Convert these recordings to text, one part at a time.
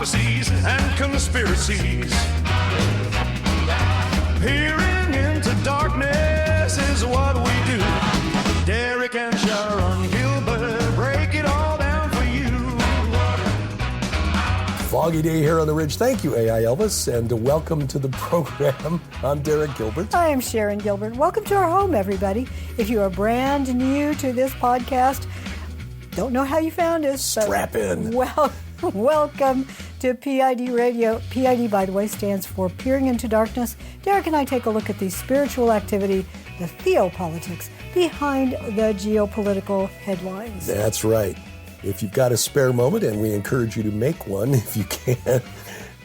prophecies and conspiracies. Peering into darkness is what we do. Derek and Sharon Gilbert break it all down for you. Foggy day here on the Ridge. Thank you, AI Elvis, and welcome to the program. I'm Derek Gilbert. I am Sharon Gilbert. Welcome to our home, everybody. If you are brand new to this podcast, don't know how you found us. Strap in. Well, welcome to PID Radio. PID, by the way, stands for Peering into Darkness. Derek and I take a look at the spiritual activity, the Theopolitics, behind the geopolitical headlines. That's right. If you've got a spare moment, and we encourage you to make one if you can,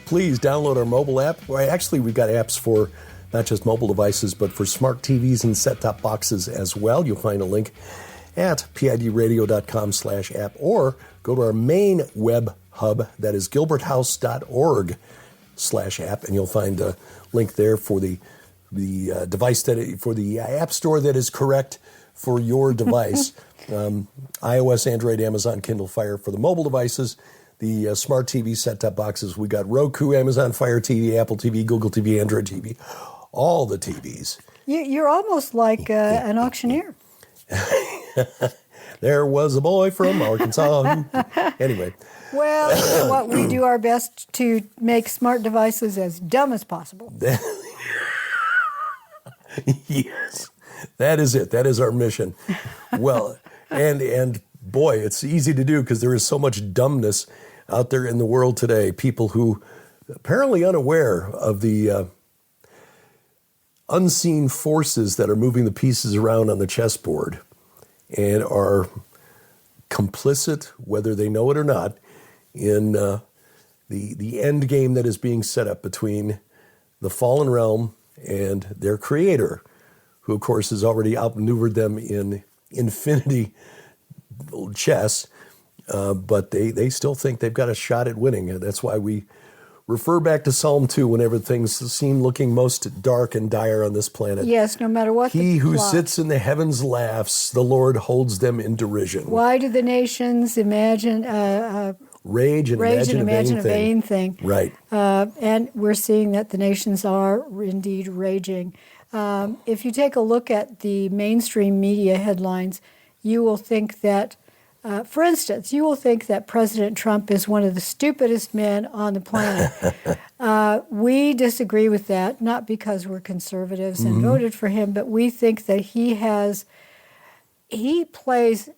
please download our mobile app. Well, actually, we've got apps for not just mobile devices, but for smart TVs and set-top boxes as well. You'll find a link at pidradio.com/app, or go to our main web hub, that is gilberthouse.org/app, and you'll find a link there for the device for the app store that is correct for your device. iOS, Android, Amazon, Kindle Fire for the mobile devices. The smart TV set-top boxes, we got Roku, Amazon Fire TV, Apple TV, Google TV, Android TV, all the TVs. You're almost like an auctioneer. There was a boy from Arkansas. Anyway. Well, you know what? We do our best to make smart devices as dumb as possible. Yes, that is it. That is our mission. Well, and boy, it's easy to do because there is so much dumbness out there in the world today. People who apparently unaware of the unseen forces that are moving the pieces around on the chessboard and are complicit, whether they know it or not, in the end game that is being set up between the fallen realm and their creator, who, of course, has already outmaneuvered them in infinity chess, but they still think they've got a shot at winning. And that's why we refer back to Psalm 2 whenever things seem looking most dark and dire on this planet. Yes, no matter what He the who plot. sits in the heavens laughs, the Lord holds them in derision. Why do the nations imagine... Rage and imagine a vain thing. Right. And we're seeing that the nations are indeed raging. If you take a look at the mainstream media headlines, you will think that, for instance, you will think that President Trump is one of the stupidest men on the planet. We disagree with that, not because we're conservatives and voted for him, but we think that he plays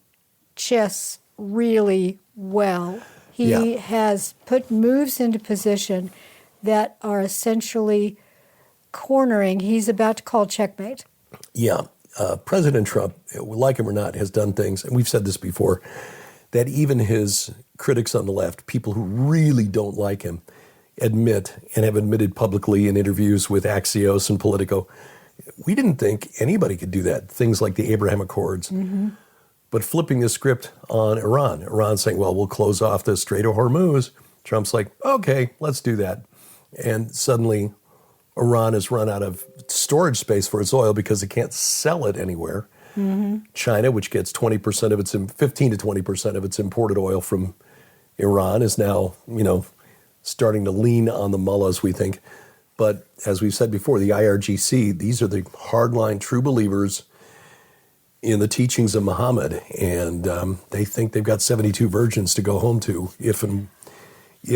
chess really well. He has put moves into position that are essentially cornering. He's about to call checkmate. Yeah. President Trump, like him or not, has done things, and we've said this before, that even his critics on the left, people who really don't like him, admit and have admitted publicly in interviews with Axios and Politico, we didn't think anybody could do that. Things like the Abraham Accords. Mm-hmm. But flipping the script on Iran saying, well, we'll close off the Strait of Hormuz. Trump's like, okay, let's do that. And suddenly Iran has run out of storage space for its oil because it can't sell it anywhere. Mm-hmm. China, which gets 15 to 20% of its imported oil from Iran, is now, starting to lean on the mullahs, we think. But as we've said before, the IRGC, these are the hardline true believers in the teachings of Muhammad, and they think they've got 72 virgins to go home to if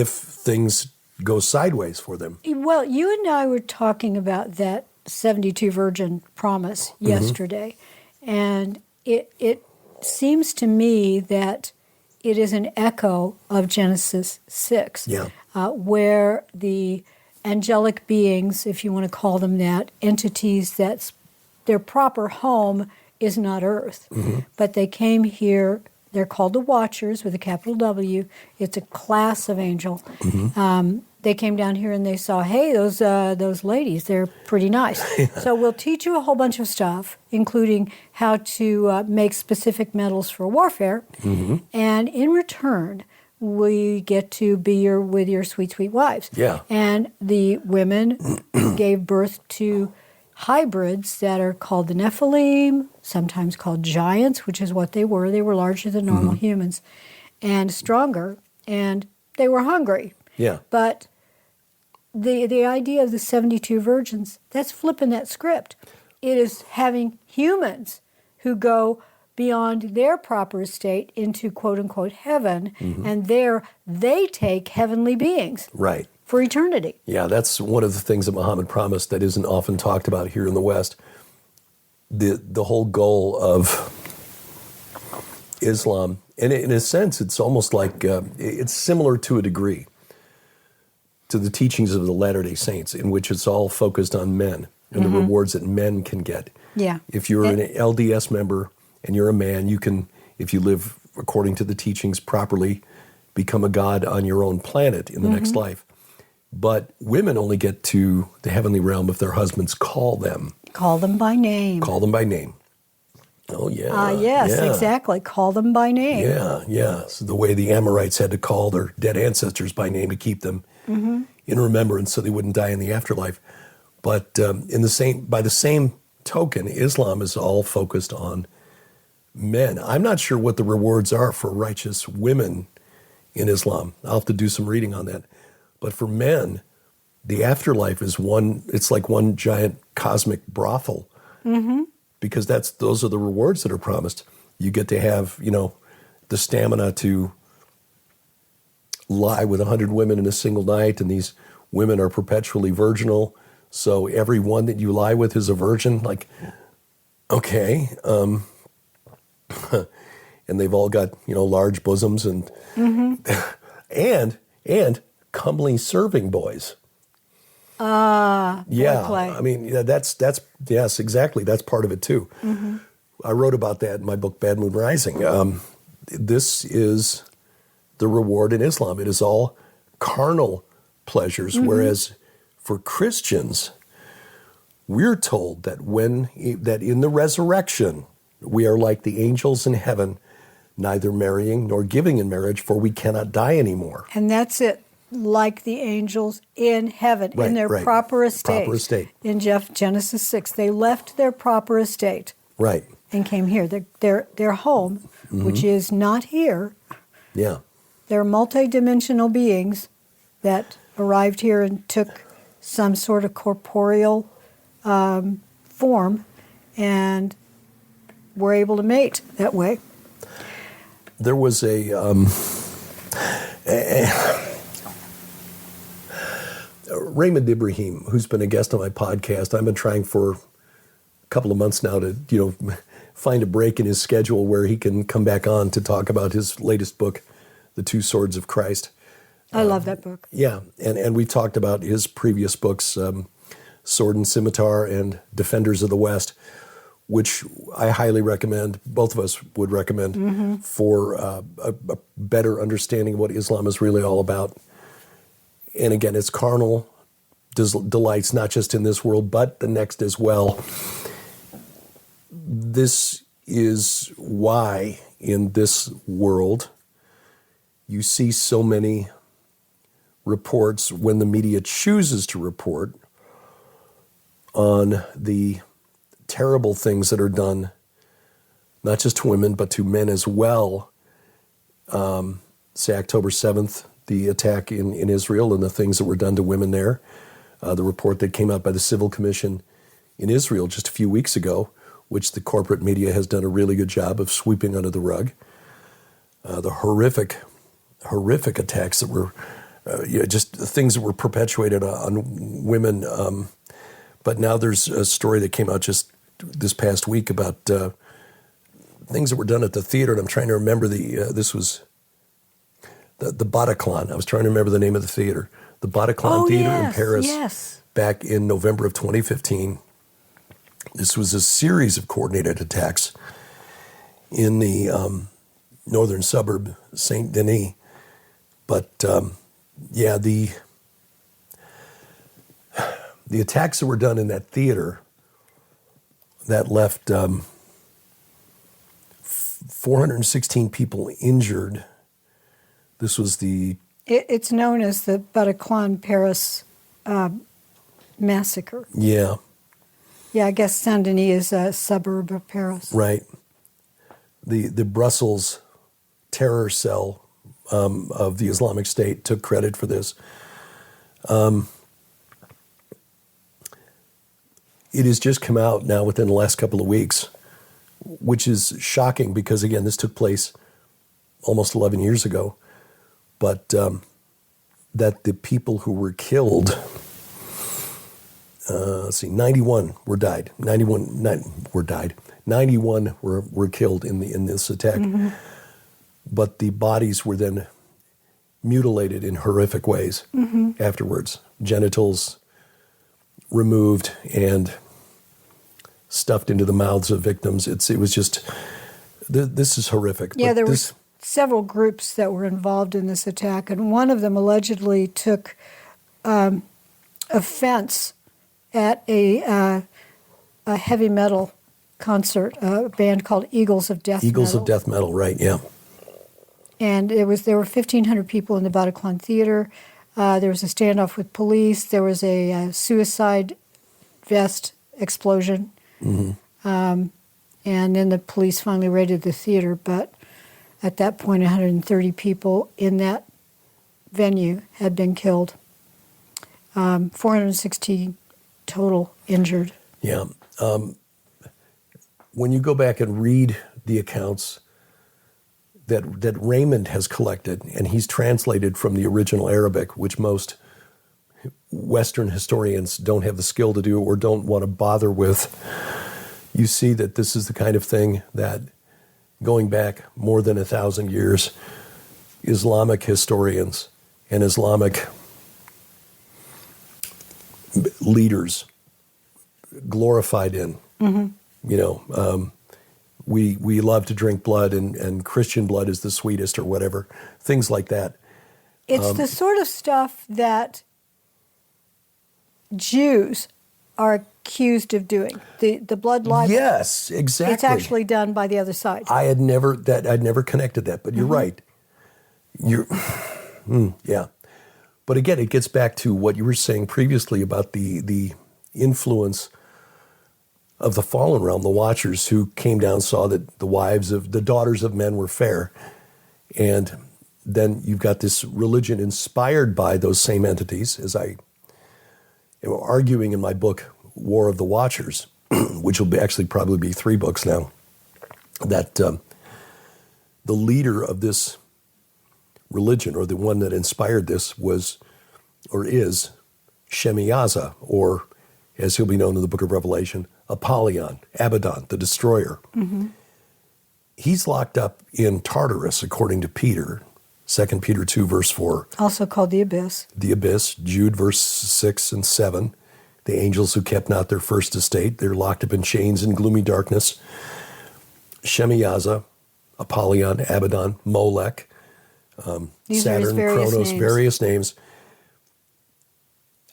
things go sideways for them. Well, you and I were talking about that 72 virgin promise yesterday, and it seems to me that it is an echo of Genesis 6, where the angelic beings, if you want to call them that, entities that's their proper home is not Earth. Mm-hmm. But they came here, they're called the Watchers with a capital W. It's a class of angel. Mm-hmm. They came down here and they saw, hey, those ladies, they're pretty nice. So we'll teach you a whole bunch of stuff, including how to make specific metals for warfare. Mm-hmm. And in return, we get to be with your sweet, sweet wives. Yeah. And the women gave birth to hybrids that are called the Nephilim, sometimes called giants, which is what they were. They were larger than normal humans and stronger, and they were hungry. Yeah. But the idea of the 72 virgins, that's flipping that script. It is having humans who go beyond their proper estate into quote-unquote heaven, and there they take heavenly beings Right. for eternity. Yeah, that's one of the things that Muhammad promised that isn't often talked about here in the West. The whole goal of Islam, and in a sense, it's almost like, it's similar to a degree to the teachings of the Latter-day Saints, in which it's all focused on men and the rewards that men can get. Yeah. If you're an LDS member and you're a man, you can, if you live according to the teachings properly, become a god on your own planet in the next life. But women only get to the heavenly realm if their husbands call them. Call them by name. Call them by name. Oh, yeah. Yes, yeah. exactly. Call them by name. Yeah, yeah. So the way the Amorites had to call their dead ancestors by name to keep them in remembrance so they wouldn't die in the afterlife. But by the same token, Islam is all focused on men. I'm not sure what the rewards are for righteous women in Islam. I'll have to do some reading on that. But for men, the afterlife is it's like one giant cosmic brothel. Because those are the rewards that are promised. You get to have, the stamina to lie with 100 women in a single night, and these women are perpetually virginal. So every one that you lie with is a virgin. Like, okay. And they've all got, large bosoms and and comely serving boys. Yeah, foreplay. I mean, that's yes, exactly. That's part of it too. I wrote about that in my book, Bad Moon Rising. This is the reward in Islam. It is all carnal pleasures, whereas for Christians, we're told that that in the resurrection, we are like the angels in heaven, neither marrying nor giving in marriage, for we cannot die anymore. And that's it. Like the angels in heaven, in their proper estate. Proper estate. In Genesis 6, they left their proper estate. Right. And came here. Their home, which is not here. Yeah. They're multidimensional beings that arrived here and took some sort of corporeal form and were able to mate that way. There was Raymond Ibrahim, who's been a guest on my podcast. I've been trying for a couple of months now to, find a break in his schedule where he can come back on to talk about his latest book, The Two Swords of Christ. I love that book. Yeah, and we talked about his previous books, Sword and Scimitar and Defenders of the West, which I highly recommend, both of us would recommend, for a better understanding of what Islam is really all about. And again, it's carnal delights, not just in this world, but the next as well. This is why in this world you see so many reports, when the media chooses to report, on the terrible things that are done, not just to women, but to men as well. Say October 7th, the attack in Israel and the things that were done to women there. The report that came out by the Civil Commission in Israel just a few weeks ago, which the corporate media has done a really good job of sweeping under the rug. The horrific attacks that were just things that were perpetuated on women. But now there's a story that came out just this past week about things that were done at the theater, and I'm trying to remember this was the Bataclan. I was trying to remember the name of the theater. The Bataclan Theater in Paris, back in November of 2015. This was a series of coordinated attacks in the northern suburb, Saint Denis. But the attacks that were done in that theater that left 416 people injured. This was It's known as the Bataclan Paris massacre. Yeah. Yeah, I guess Saint Denis is a suburb of Paris. Right. The Brussels terror cell of the Islamic State took credit for this. It has just come out now within the last couple of weeks, which is shocking because, again, this took place almost 11 years ago. But that the people who were killed, 91 were died. 91 were killed in this attack. Mm-hmm. But the bodies were then mutilated in horrific ways afterwards. Genitals removed and stuffed into the mouths of victims. It was just, this is horrific. Yeah, there were several groups that were involved in this attack, and one of them allegedly took offense at a heavy metal concert, a band called Eagles of Death Metal. Eagles of Death Metal, right, yeah. And there were 1,500 people in the Bataclan Theater. There was a standoff with police. There was a suicide vest explosion. Mm-hmm. And then the police finally raided the theater. But at that point, 130 people in that venue had been killed. 460 total injured. Yeah. When you go back and read the accounts that Raymond has collected, and he's translated from the original Arabic, which most Western historians don't have the skill to do or don't want to bother with, you see that this is the kind of thing that, going back more than 1,000 years, Islamic historians and Islamic leaders glorified in. Mm-hmm. You know, we love to drink blood, and Christian blood is the sweetest, or whatever, things like that. It's the sort of stuff that Jews are accused of doing. The blood libel. Yes, exactly. It's actually done by the other side. I'd never connected that, but you're right. Yeah. But again, it gets back to what you were saying previously about the influence of the fallen realm, the Watchers, who came down, saw that the daughters of men were fair. And then you've got this religion inspired by those same entities, as I am arguing in my book, War of the Watchers, which will actually probably be 3 books now, that the leader of this religion, or the one that inspired this, was, or is, Shemiyaza, or as he'll be known in the book of Revelation, Apollyon, Abaddon, the destroyer. Mm-hmm. He's locked up in Tartarus, according to Peter, 2 Peter 2, verse 4. Also called the Abyss. The Abyss, Jude, verse 6 and 7. The angels who kept not their first estate, they're locked up in chains and gloomy darkness. Shemiyaza, Apollyon, Abaddon, Molech, Saturn, Kronos, various names.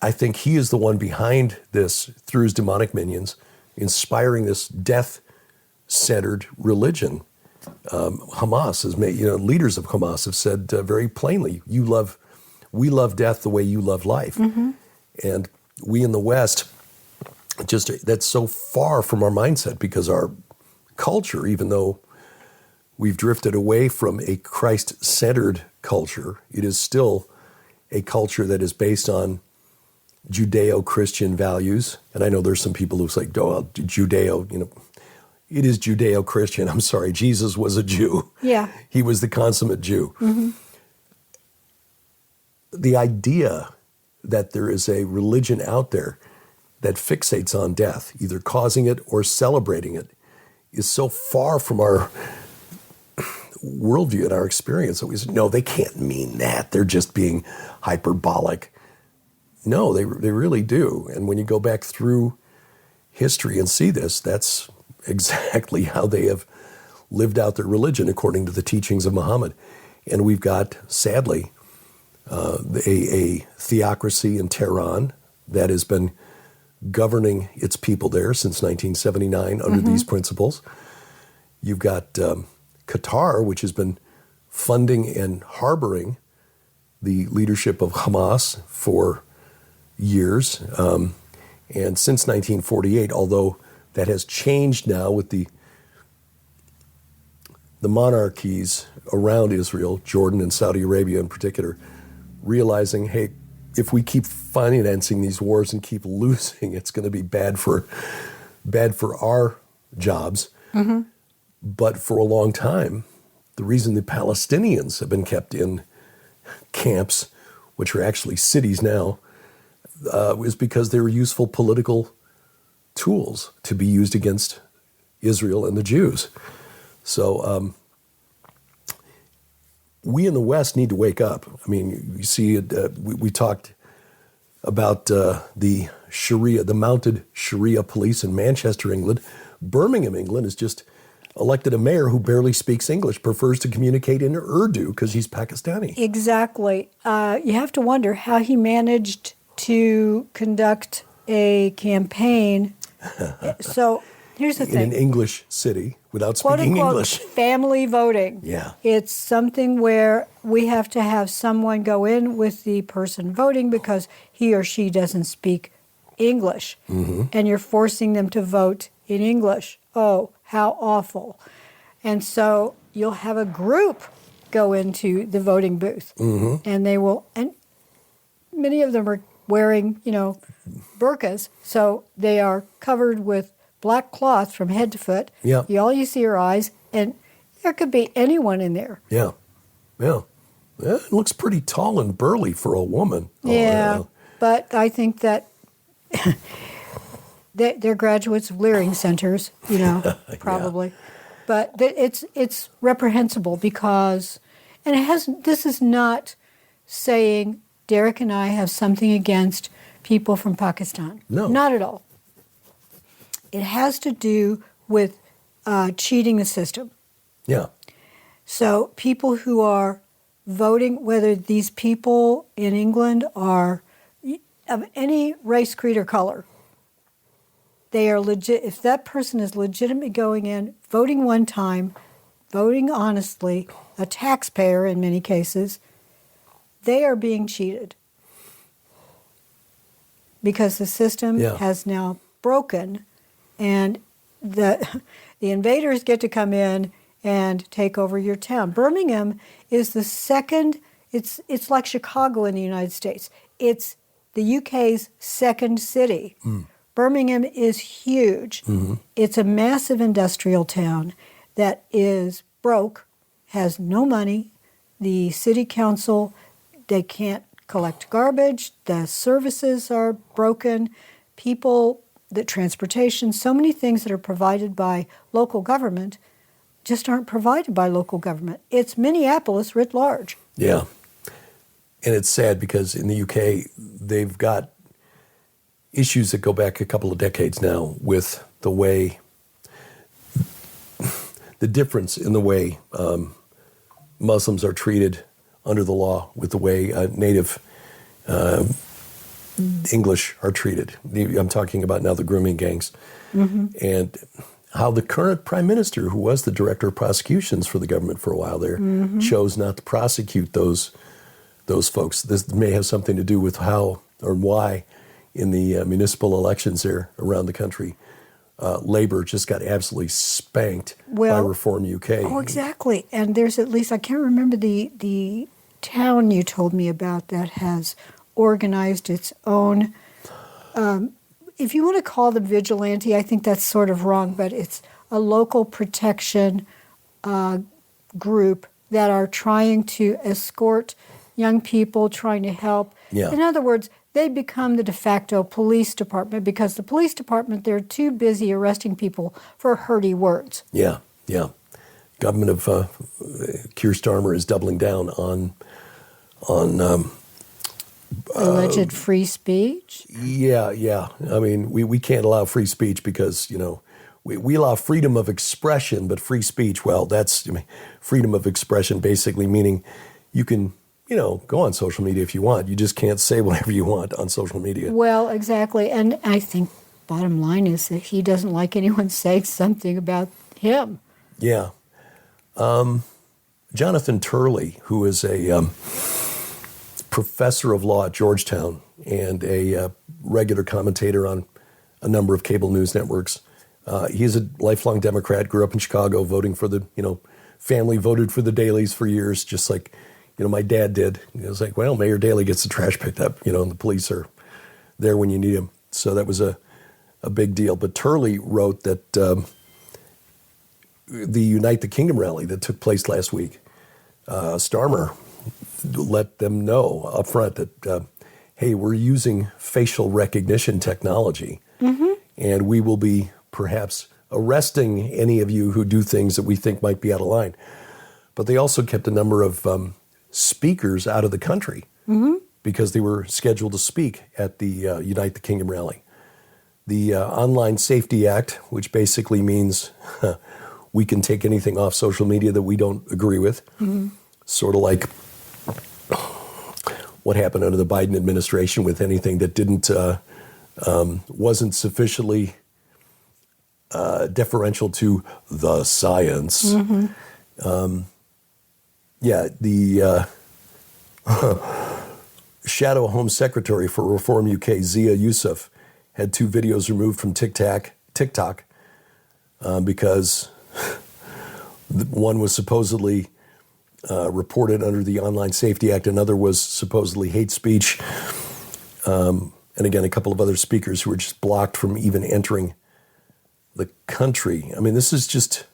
I think he is the one behind this through his demonic minions, inspiring this death-centered religion. Hamas has made, leaders of Hamas have said very plainly, we love death the way you love life. Mm-hmm. And we in the West, that's so far from our mindset, because our culture, even though we've drifted away from a Christ-centered culture, it is still a culture that is based on Judeo-Christian values. And I know there's some people who say, Judeo, it is Judeo-Christian. I'm sorry, Jesus was a Jew. Yeah. He was the consummate Jew. Mm-hmm. The idea that there is a religion out there that fixates on death, either causing it or celebrating it, is so far from our worldview and our experience that we say, no, they can't mean that. They're just being hyperbolic. No, they really do. And when you go back through history and see this, that's exactly how they have lived out their religion according to the teachings of Muhammad. And we've got, sadly, a theocracy in Tehran that has been governing its people there since 1979 under these principles. You've got Qatar, which has been funding and harboring the leadership of Hamas for years. And since 1948, although that has changed now with the the monarchies around Israel, Jordan and Saudi Arabia in particular, realizing, hey, if we keep financing these wars and keep losing, it's going to be bad for our jobs. Mm-hmm. But for a long time, the reason the Palestinians have been kept in camps, which are actually cities now, is because they were useful political tools to be used against Israel and the Jews. So we in the West need to wake up. I mean, you see, we talked about the Sharia, the mounted Sharia police in Manchester, England. Birmingham, England, has just elected a mayor who barely speaks English, prefers to communicate in Urdu because he's Pakistani. Exactly. You have to wonder how he managed to conduct a campaign. So here's the thing. In an English city without Quote, speaking unquote, English. family voting. Yeah. It's something where we have to have someone go in with the person voting because he or she doesn't speak English. Mm-hmm. And you're forcing them to vote in English. Oh, how awful. And so you'll have a group go into the voting booth. Mm-hmm. And they will, and many of them are wearing, burqas, so they are covered with black cloth from head to foot. Yeah. All you see are eyes, and there could be anyone in there. Yeah. It looks pretty tall and burly for a woman. Yeah, but I think that they're graduates of Leering centers, probably. Yeah. But it's reprehensible because, and it hasn't. This is not saying Derek and I have something against people from Pakistan. No, not at all. It has to do with cheating the system. Yeah. So people who are voting, whether these people in England are of any race, creed, or color, they are legit. If that person is legitimately going in, voting one time, voting honestly, a taxpayer in many cases, they are being cheated because the system has now broken, and the invaders get to come in and take over your town. Birmingham is the second. It's like Chicago in the United States. It's the UK's second city. Mm. Birmingham is huge. Mm-hmm. It's a massive industrial town that is broke, has no money. The city council, they can't collect garbage. The services are broken. People, the transportation, so many things that are provided by local government just aren't provided by local government. It's Minneapolis writ large. Yeah. And it's sad because in the UK, they've got issues that go back a couple of decades now with the way, the difference in the way Muslims are treated under the law with the way native English are treated. I'm talking about now the grooming gangs. Mm-hmm. And how the current prime minister, who was the director of prosecutions for the government for a while there, mm-hmm. chose not to prosecute those folks. This may have something to do with how or why in the municipal elections there around the country, Labour just got absolutely spanked by Reform UK. Oh, exactly. And there's at least, I can't remember the town you told me about that has organized its own, if you want to call them vigilante, I think that's sort of wrong, but it's a local protection group that are trying to escort young people, trying to help. Yeah. In other words, they become the de facto police department because the police department, they're too busy arresting people for hurty words. Yeah. Government of Keir Starmer is doubling down on alleged free speech? Yeah. I mean, we can't allow free speech because, we allow freedom of expression, but free speech, well, that's freedom of expression basically meaning you can, go on social media if you want. You just can't say whatever you want on social media. Well, exactly. And I think bottom line is that he doesn't like anyone saying something about him. Yeah. Jonathan Turley, who is a professor of law at Georgetown and a regular commentator on a number of cable news networks. He's a lifelong Democrat, grew up in Chicago voting for the, family voted for the Dailies for years, just like, my dad did. It was like, well, Mayor Daley gets the trash picked up, and the police are there when you need them. So that was a big deal. But Turley wrote that the Unite the Kingdom rally that took place last week, Starmer let them know up front that, hey, we're using facial recognition technology, and we will be perhaps arresting any of you who do things that we think might be out of line. But they also kept a number of speakers out of the country because they were scheduled to speak at the Unite the Kingdom rally. The Online Safety Act, which basically means we can take anything off social media that we don't agree with, sort of like what happened under the Biden administration with anything that wasn't sufficiently deferential to the science. The Shadow Home Secretary for Reform UK, Zia Yusuf, had 2 videos removed from TikTok because one was supposedly reported under the Online Safety Act, another was supposedly hate speech, and again, a couple of other speakers who were just blocked from even entering the country. I mean, this is just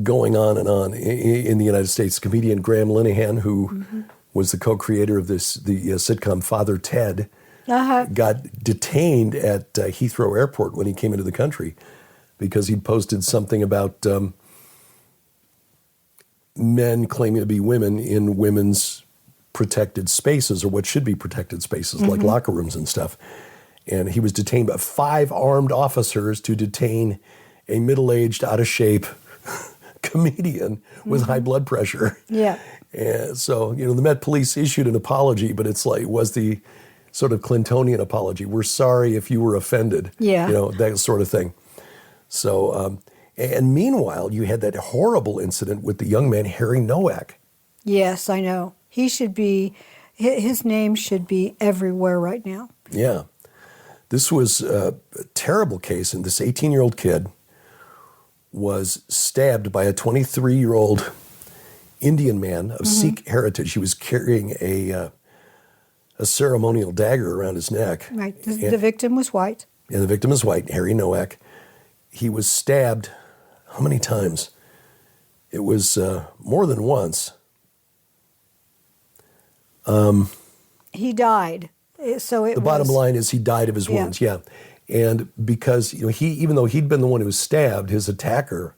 going on and on in the United States. Comedian Graham Linehan, who was the co-creator of the sitcom Father Ted, got detained at Heathrow Airport when he came into the country because he'd posted something about men claiming to be women in women's protected spaces, or what should be protected spaces, like locker rooms and stuff. And he was detained by 5 armed officers to detain a middle-aged, out-of-shape comedian with high blood pressure. Yeah. And so, the Met Police issued an apology, but it's like, was the sort of Clintonian apology. We're sorry if you were offended. Yeah. That sort of thing. So, and meanwhile, you had that horrible incident with the young man, Harry Nowak. Yes, I know. His name should be everywhere right now. Yeah. This was a terrible case, and this 18-year-old kid was stabbed by a 23-year-old Indian man of Sikh heritage. He was carrying a ceremonial dagger around his neck. Right. The victim was white. And the victim is white, Harry Nowak. He was stabbed how many times? It was more than once. He died. So the bottom line is he died of his wounds, yeah. And because even though he'd been the one who was stabbed, his attacker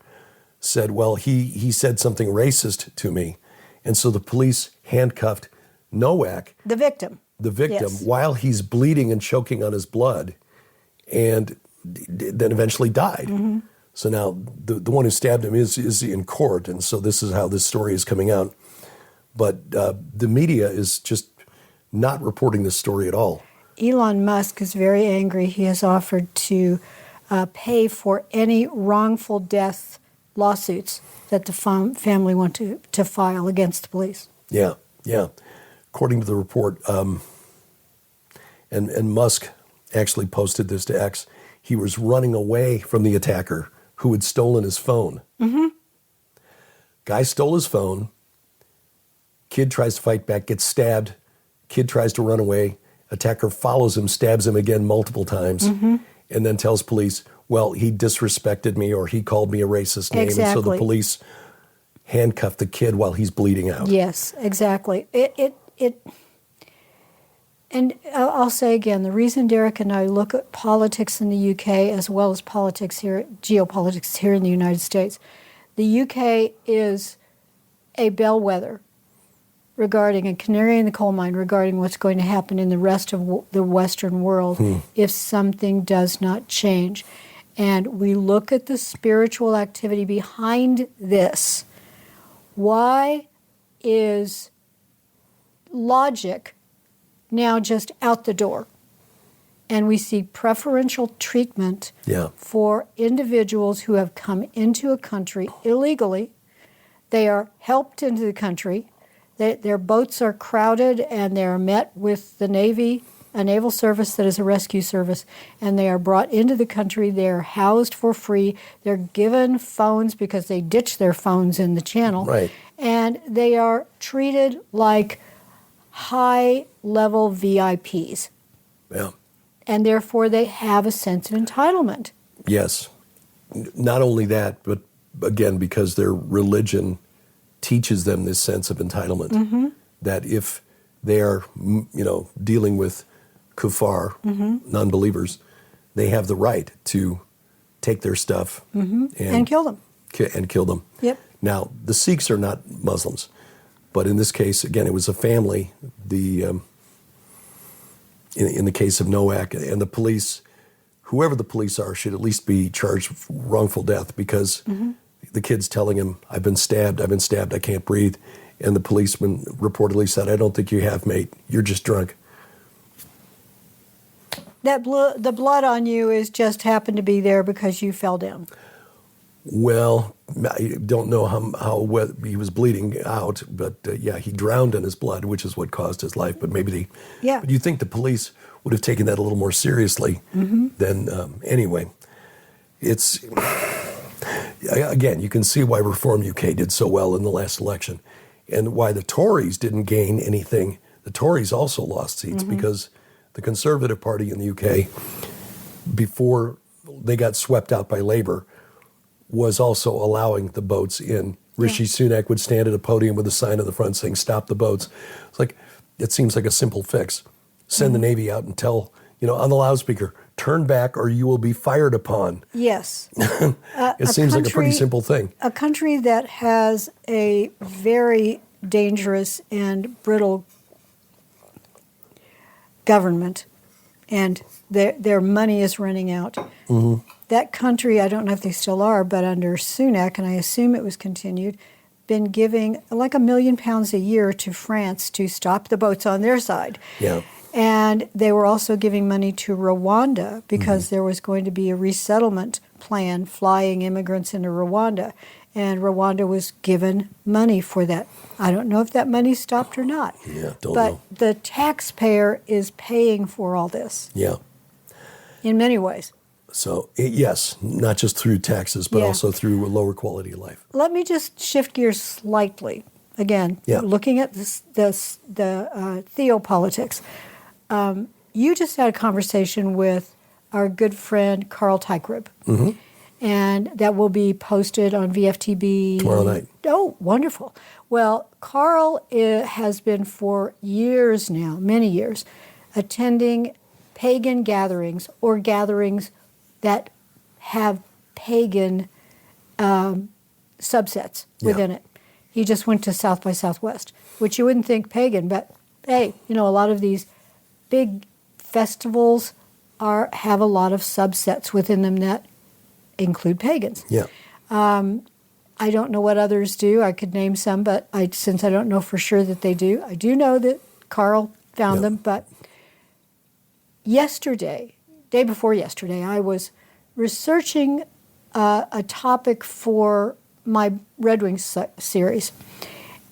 said, well, he said something racist to me. And so the police handcuffed Nowak, the victim, yes, while he's bleeding and choking on his blood, and then eventually died. So now the one who stabbed him is in court, and so this is how this story is coming out. But the media is just not reporting this story at all. Elon Musk is very angry. He has offered to pay for any wrongful death lawsuits that the family want to file against the police. Yeah. According to the report, and Musk actually posted this to X, he was running away from the attacker who had stolen his phone. Guy stole his phone. Kid tries to fight back, gets stabbed. Kid tries to run away. Attacker follows him, stabs him again multiple times, and then tells police, well, he disrespected me or he called me a racist name. Exactly. And so the police handcuffed the kid while he's bleeding out. Yes, exactly. And I'll say again, the reason Derek and I look at politics in the UK as well as geopolitics here in the United States, the UK is a bellwether regarding a canary in the coal mine regarding what's going to happen in the rest of the Western world if something does not change. And we look at the spiritual activity behind this. Why is logic now just out the door? And we see preferential treatment for individuals who have come into a country illegally. They are helped into the country. Their boats are crowded and they're met with the Navy a naval service that is a rescue service, and they are brought into the country. They're housed for free. They're given phones because they ditch their phones in the channel. Right. And they are treated like high-level VIPs. Yeah. And therefore they have a sense of entitlement. Yes. Not only that, but again, because their religion teaches them this sense of entitlement, that if they are, dealing with kuffar, non-believers, they have the right to take their stuff And kill them. And kill them. Yep. Now, the Sikhs are not Muslims, but in this case, again, it was a family. In the case of Nowak, and the police, whoever the police are, should at least be charged with wrongful death, because the kid's telling him, I've been stabbed, I can't breathe. And the policeman reportedly said, I don't think you have, mate. You're just drunk. The blood on you is just happened to be there because you fell down. Well, I don't know how well he was bleeding out, but he drowned in his blood, which is what caused his life. But maybe but you'd think the police would have taken that a little more seriously than, anyway. It's, again, you can see why Reform UK did so well in the last election, and why the Tories didn't gain anything. The Tories also lost seats because the Conservative Party in the UK, before they got swept out by Labour, was also allowing the boats in. Rishi Sunak would stand at a podium with a sign on the front saying, stop the boats. It's like, it seems like a simple fix. Send the Navy out and tell, on the loudspeaker, turn back or you will be fired upon. Yes. It seems like a pretty simple thing. A country that has a very dangerous and brittle government, and their money is running out. That country, I don't know if they still are, but under Sunak, and I assume it was continued, been giving like £1 million a year to France to stop the boats on their side. Yeah. And they were also giving money to Rwanda because there was going to be a resettlement plan flying immigrants into Rwanda. And Rwanda was given money for that. I don't know if that money stopped or not. Yeah, don't but know. the taxpayer is paying for all this. Yeah. In many ways. So, yes, not just through taxes, but also through a lower quality of life. Let me just shift gears slightly. Again, looking at the Theopolitics. You just had a conversation with our good friend Carl Teichrieb. And that will be posted on VFTB tomorrow night. Oh, wonderful. Well, Carl has been for years now, many years, attending pagan gatherings or gatherings that have pagan subsets within it. He just went to South by Southwest, which you wouldn't think pagan, but hey, a lot of these big festivals have a lot of subsets within them that include pagans. Yeah. I don't know what others do. I could name some, but since I don't know for sure that they do, I do know that Carl found them. But day before yesterday, I was researching a topic for my Red Wings series.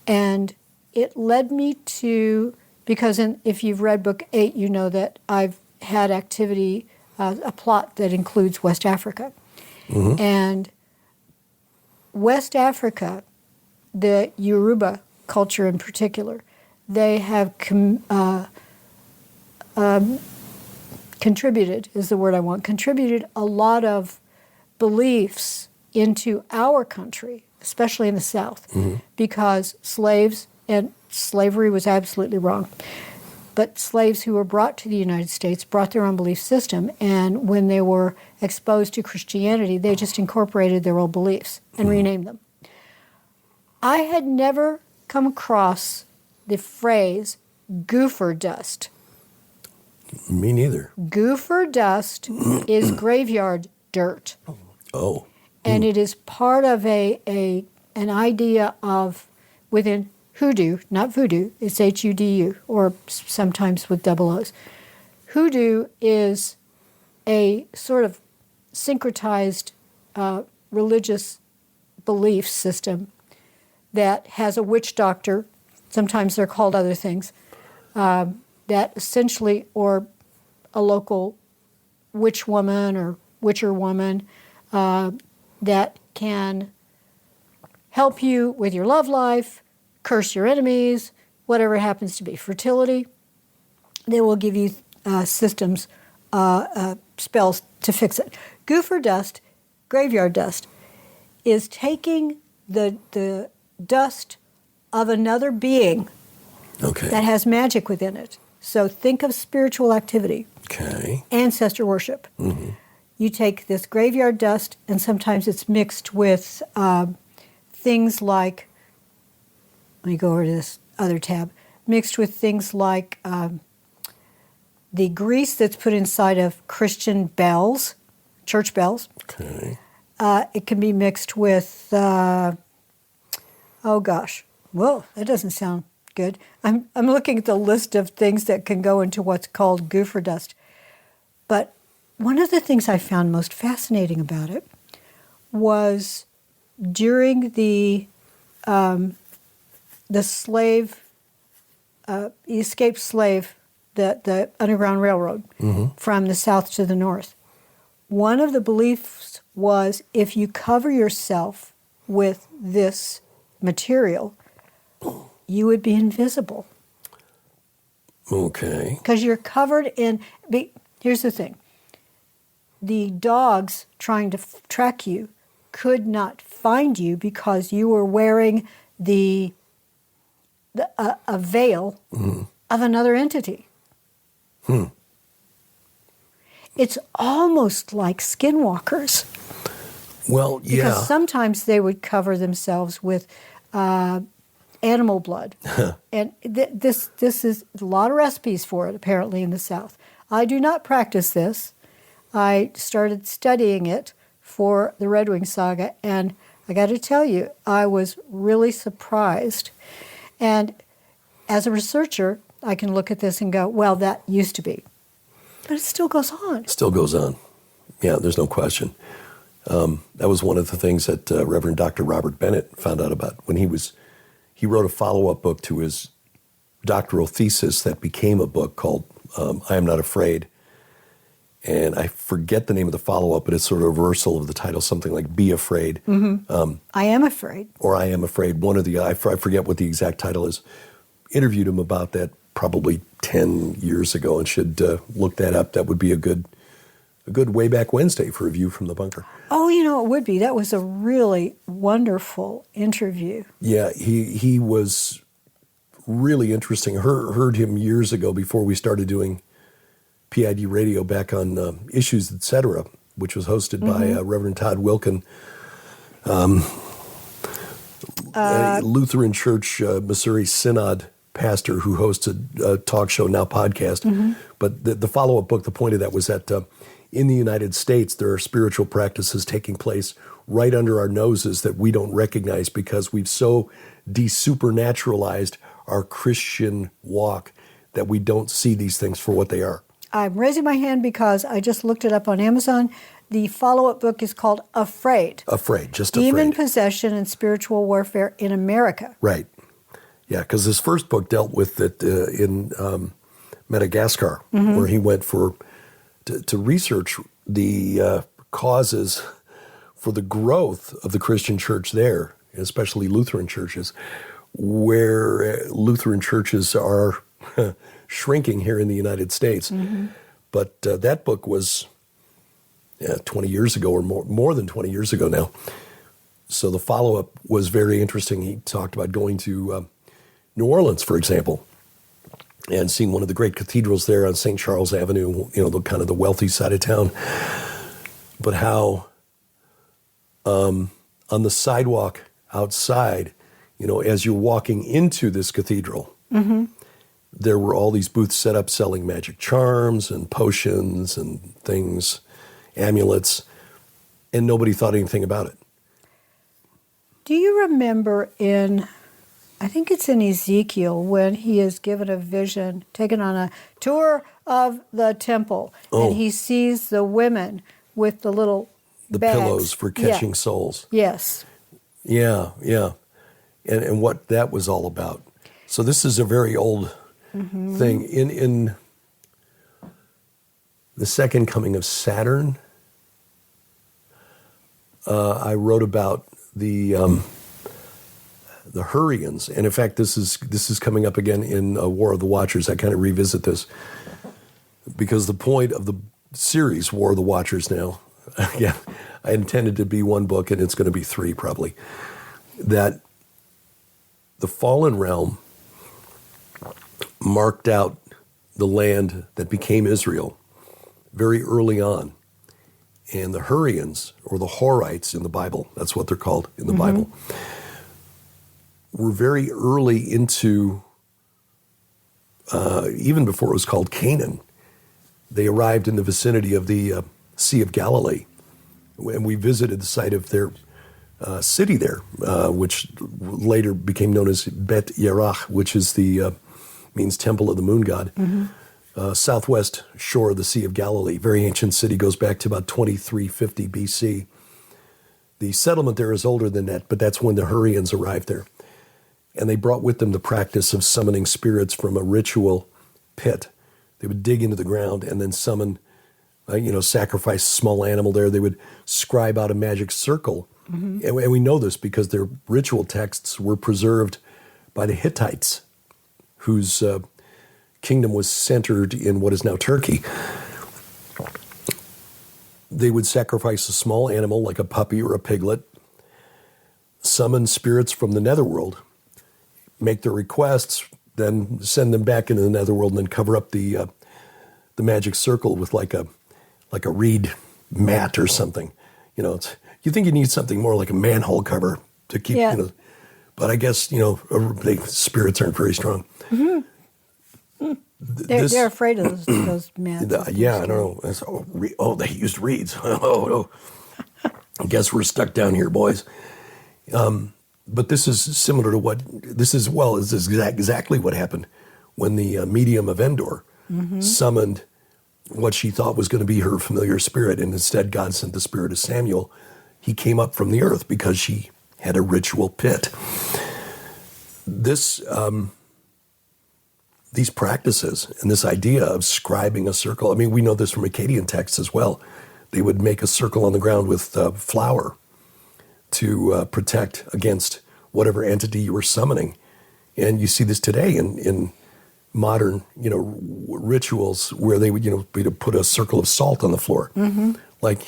And it led me to, because if you've read Book 8, you know that I've had activity, a plot that includes West Africa. And West Africa, the Yoruba culture in particular, they have contributed, is the word I want, contributed a lot of beliefs into our country, especially in the South, because slavery was absolutely wrong. But slaves who were brought to the United States brought their own belief system, and when they were exposed to Christianity, they just incorporated their old beliefs and renamed them. I had never come across the phrase goofer dust. Me neither. Goofer dust is graveyard dirt. Oh. And it is part of an idea of, within hoodoo, not voodoo, it's H-U-D-U, or sometimes with double O's. Hoodoo is a sort of syncretized religious belief system that has a witch doctor, sometimes they're called other things, that essentially, or a local witch woman or witcher woman that can help you with your love life, curse your enemies, whatever it happens to be, fertility. They will give you systems, spells to fix it. Gopher dust, graveyard dust, is taking the dust of another being that has magic within it. So think of spiritual activity, ancestor worship. Mm-hmm. You take this graveyard dust, and sometimes it's mixed with things like, let me go over to this other tab, mixed with things like the grease that's put inside of Christian bells, church bells. It can be mixed with, oh gosh, whoa, that doesn't sound good. I'm looking at the list of things that can go into what's called gopher dust. But one of the things I found most fascinating about it was during the slave, escaped slave, the Underground Railroad from the south to the north. One of the beliefs was if you cover yourself with this material, you would be invisible. Okay. Because you're covered in... Here's the thing. The dogs trying to track you could not find you because you were wearing a veil of another entity. It's almost like skinwalkers. Well, yeah. Because sometimes they would cover themselves with animal blood. And this is a lot of recipes for it, apparently, in the South. I do not practice this. I started studying it for the Red Wing Saga, and I got to tell you, I was really surprised. And as a researcher, I can look at this and go, well, that used to be. But it still goes on. Still goes on. Yeah, there's no question. That was one of the things that Reverend Dr. Robert Bennett found out about when he wrote a follow-up book to his doctoral thesis that became a book called I Am Not Afraid. And I forget the name of the follow-up, but it's sort of a reversal of the title, something like Be Afraid. I Am Afraid. Or I Am Afraid. One of the, I forget what the exact title is. Interviewed him about that probably 10 years ago and should look that up. That would be a good way back Wednesday for a view from the bunker. Oh, it would be. That was a really wonderful interview. Yeah, he was really interesting. Heard him years ago before we started doing PID radio back on Issues, Etc., which was hosted by Reverend Todd Wilkin, a Lutheran Church, Missouri Synod pastor who hosted a talk show, now podcast. But the follow-up book, the point of that was that in the United States, there are spiritual practices taking place right under our noses that we don't recognize because we've so desupernaturalized our Christian walk that we don't see these things for what they are. I'm raising my hand because I just looked it up on Amazon. The follow-up book is called Afraid. Afraid, just Demon Afraid. Possession and Spiritual Warfare in America. Right. Yeah, because his first book dealt with it in Madagascar, where he went to research the causes for the growth of the Christian church there, especially Lutheran churches, where Lutheran churches are shrinking here in the United States. But that book was 20 years ago or more than 20 years ago now. So the follow-up was very interesting. He talked about going to New Orleans, for example, and seeing one of the great cathedrals there on St. Charles Avenue, the kind of the wealthy side of town. But how on the sidewalk outside, as you're walking into this cathedral, there were all these booths set up selling magic charms and potions and things, amulets, and nobody thought anything about it. Do you remember I think it's in Ezekiel, when he is given a vision, taken on a tour of the temple, and he sees the women with the little bags. Pillows for catching souls. Yes. Yeah. And what that was all about. So this is a very old thing. In the second coming of Saturn, I wrote about the Hurrians, and in fact, this is coming up again in War of the Watchers. I kind of revisit this because the point of the series War of the Watchers now, yeah, I intended to be one book, and it's going to be three probably. That the fallen realm marked out the land that became Israel very early on. And the Hurrians, or the Horites in the Bible, that's what they're called in the Bible, were very early into, even before it was called Canaan, they arrived in the vicinity of the Sea of Galilee. And we visited the site of their city there, which later became known as Bet Yerach, which is means Temple of the Moon God. Southwest shore of the Sea of Galilee, very ancient city, goes back to about 2350 BC. The settlement there is older than that, but that's when the Hurrians arrived there. And they brought with them the practice of summoning spirits from a ritual pit. They would dig into the ground and then summon, sacrifice a small animal there. They would scribe out a magic circle. And we know this because their ritual texts were preserved by the Hittites, whose kingdom was centered in what is now Turkey. They would sacrifice a small animal like a puppy or a piglet, summon spirits from the netherworld, make their requests, then send them back into the netherworld, and then cover up the magic circle with like a reed mat or something. You think you need something more like a manhole cover to keep, but I guess, spirits aren't very strong. They're afraid of those mats. Yeah, I don't know. They used reeds. Oh, I guess we're stuck down here, boys. But this is similar to this is exactly what happened when the medium of Endor summoned what she thought was going to be her familiar spirit, and instead God sent the spirit of Samuel. He came up from the earth because she had a ritual pit. These practices and this idea of scribing a circle, we know this from Akkadian texts as well. They would make a circle on the ground with flour to protect against whatever entity you were summoning. And you see this today in modern, rituals where they would, put a circle of salt on the floor. Like,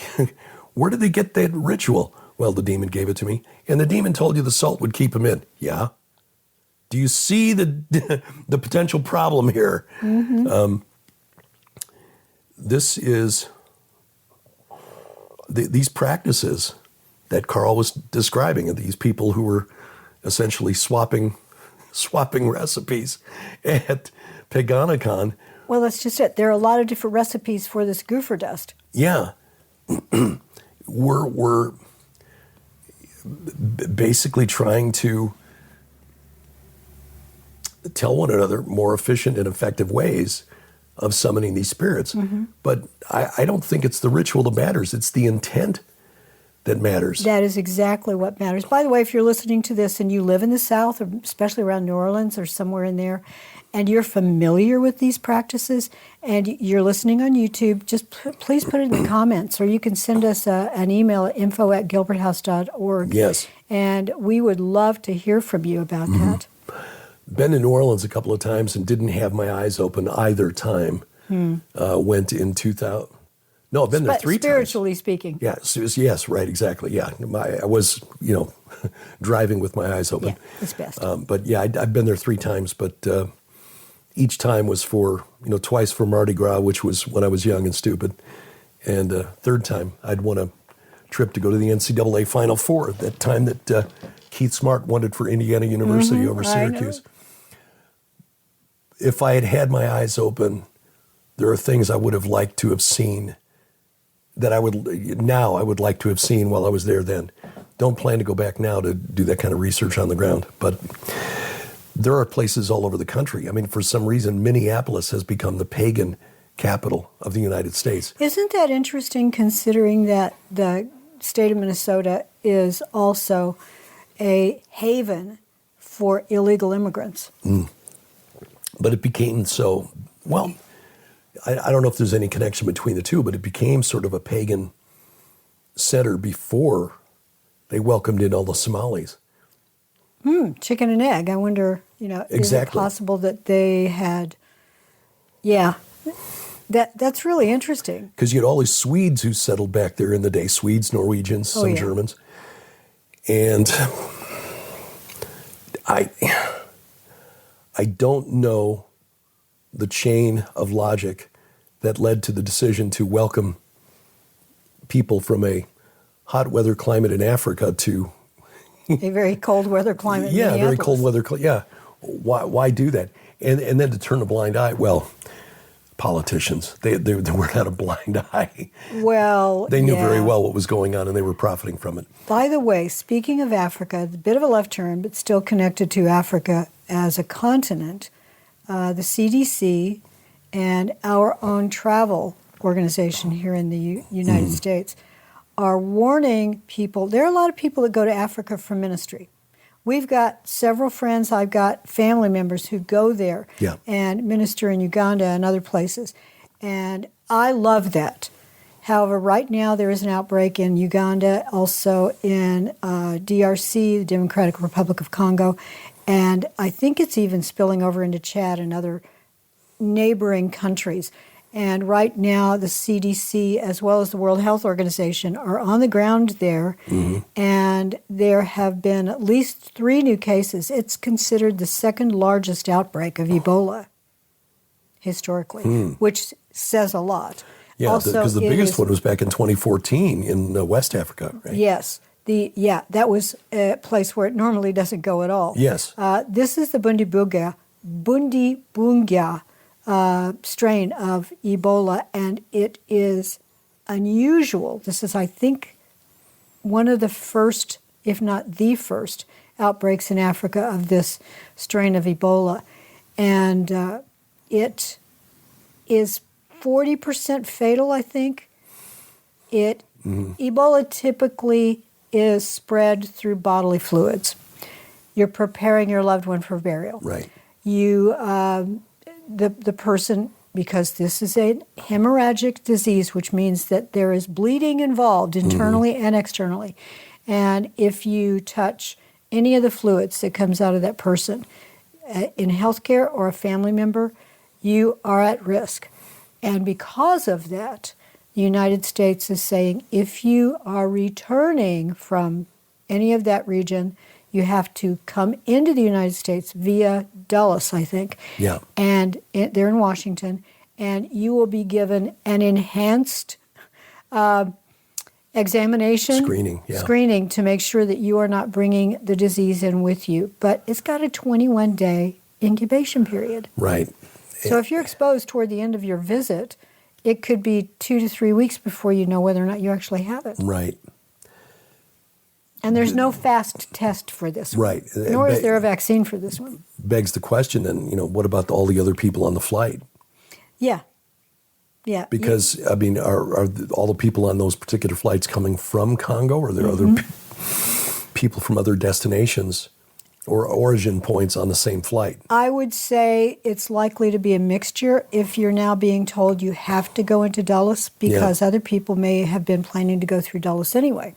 where did they get that ritual? Well, the demon gave it to me. And the demon told you the salt would keep him in. Yeah. Do you see the potential problem here? This is these practices that Carl was describing, of these people who were essentially swapping recipes at Paganicon. Well, that's just it. There are a lot of different recipes for this goofer dust. Yeah. We're basically trying to tell one another more efficient and effective ways of summoning these spirits. But I don't think it's the ritual that matters. It's the intent that matters. That is exactly what matters. By the way, if you're listening to this and you live in the South, or especially around New Orleans or somewhere in there, and you're familiar with these practices and you're listening on YouTube, just please put it in the comments, or you can send us an email at info@gilberthouse.org. Yes. And we would love to hear from you about that. Been to New Orleans a couple of times and didn't have my eyes open either time. Went in 2000. No, I've been there three times. Spiritually speaking. Yeah, yes, right, exactly. Yeah, I was, driving with my eyes open. Yeah, it's best. But yeah, I've been there three times, but each time was for, twice for Mardi Gras, which was when I was young and stupid. And third time, I'd won a trip to go to the NCAA Final Four, that time that Keith Smart won it for Indiana University over Syracuse. If I had had my eyes open, there are things I would have liked to have seen that I would like to have seen while I was there then. Don't plan to go back now to do that kind of research on the ground. But there are places all over the country. For some reason, Minneapolis has become the pagan capital of the United States. Isn't that interesting, considering that the state of Minnesota is also a haven for illegal immigrants? But it became so, well, I don't know if there's any connection between the two, but it became sort of a pagan center before they welcomed in all the Somalis. Chicken and egg. I wonder, Exactly. Is it possible that they had, that's really interesting. Because you had all these Swedes who settled back there in the day, Swedes, Norwegians, some Germans. And I don't know the chain of logic that led to the decision to welcome people from a hot weather climate in Africa to A very cold weather climate. yeah, in very cold weather. Yeah, why do that? And then to turn a blind eye. Well, politicians, they were not a blind eye. Well, They knew very well what was going on, and they were profiting from it. By the way, speaking of Africa, a bit of a left turn, but still connected to Africa as a continent, the CDC and our own travel organization here in the United States are warning people. There are a lot of people that go to Africa for ministry. We've got several friends. I've got family members who go there and minister in Uganda and other places. And I love that. However, right now there is an outbreak in Uganda, also in DRC, the Democratic Republic of Congo, and I think it's even spilling over into Chad and other neighboring countries. And right now the CDC as well as the World Health Organization are on the ground there, and there have been at least 3 new cases. It's considered the second largest outbreak of Ebola historically, which says a lot. Yeah, because the biggest one was back in 2014 in West Africa, right? Yes. That was a place where it normally doesn't go at all. Yes. This is the Bundibugya strain of Ebola, and it is unusual. This is, I think, one of the first, if not the first, outbreaks in Africa of this strain of Ebola. And it is 40% fatal, I think. Ebola typically is spread through bodily fluids. You're preparing your loved one for burial. Right. You, the person, because this is a hemorrhagic disease, which means that there is bleeding involved internally and externally. And if you touch any of the fluids that comes out of that person in healthcare or a family member, you are at risk. And because of that, the United States is saying if you are returning from any of that region, you have to come into the United States via Dulles, I think. Yeah. And they're in Washington, and you will be given an enhanced examination. Screening to make sure that you are not bringing the disease in with you. But it's got a 21-day incubation period. Right. So if you're exposed toward the end of your visit, it could be 2 to 3 weeks before you know whether or not you actually have it. Right. And there's no fast test for this one. Right. Nor is there a vaccine for this one. Begs the question, then, what about all the other people on the flight? Yeah. Yeah. Because, are all the people on those particular flights coming from Congo, or are there other people from other destinations or origin points on the same flight? I would say it's likely to be a mixture if you're now being told you have to go into Dulles because other people may have been planning to go through Dulles anyway.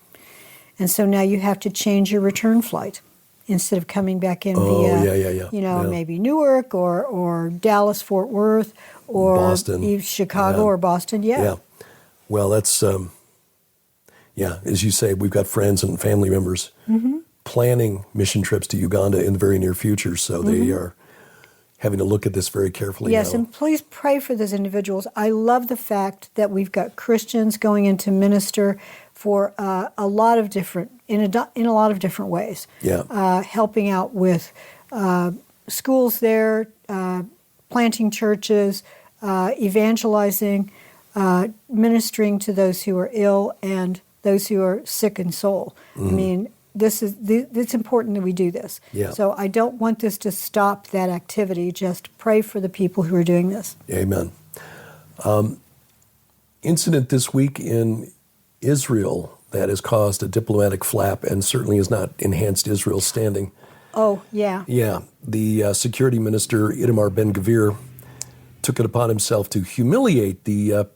And so now you have to change your return flight instead of coming back in via, maybe Newark or Dallas, Fort Worth, or Boston, Chicago or Boston. Yeah. Well, that's, as you say, we've got friends and family members planning mission trips to Uganda in the very near future, so they are having to look at this very carefully Yes, now. and please pray for those individuals. I love the fact that we've got Christians going in to minister for a lot of different in a lot of different ways. Helping out with schools there, planting churches, evangelizing, ministering to those who are ill and those who are sick in soul. I mean, it's important that we do this. So I don't want this to stop that activity. Just pray for the people who are doing this. Amen. Incident this week in Israel that has caused a diplomatic flap and certainly has not enhanced Israel's standing Oh, yeah. Yeah, the security minister, Itamar Ben-Gvir, took it upon himself to humiliate the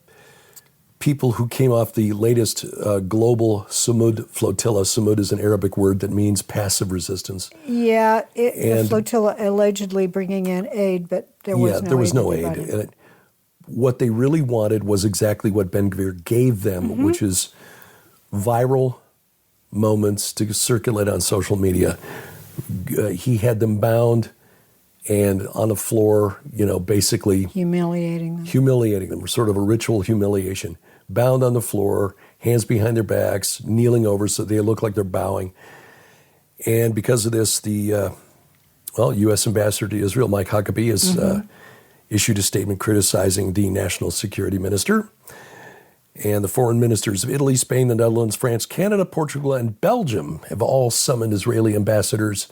people who came off the latest global Sumud flotilla. Sumud is an Arabic word that means passive resistance. Yeah, the flotilla allegedly bringing in aid, but there was no aid. And what they really wanted was exactly what Ben-Gvir gave them, which is viral moments to circulate on social media. He had them bound and on the floor, basically humiliating them, sort of a ritual humiliation. Bound on the floor, hands behind their backs, kneeling over so they look like they're bowing. And because of this, the U.S. Ambassador to Israel, Mike Huckabee, has issued a statement criticizing the national security minister. And the foreign ministers of Italy, Spain, the Netherlands, France, Canada, Portugal, and Belgium have all summoned Israeli ambassadors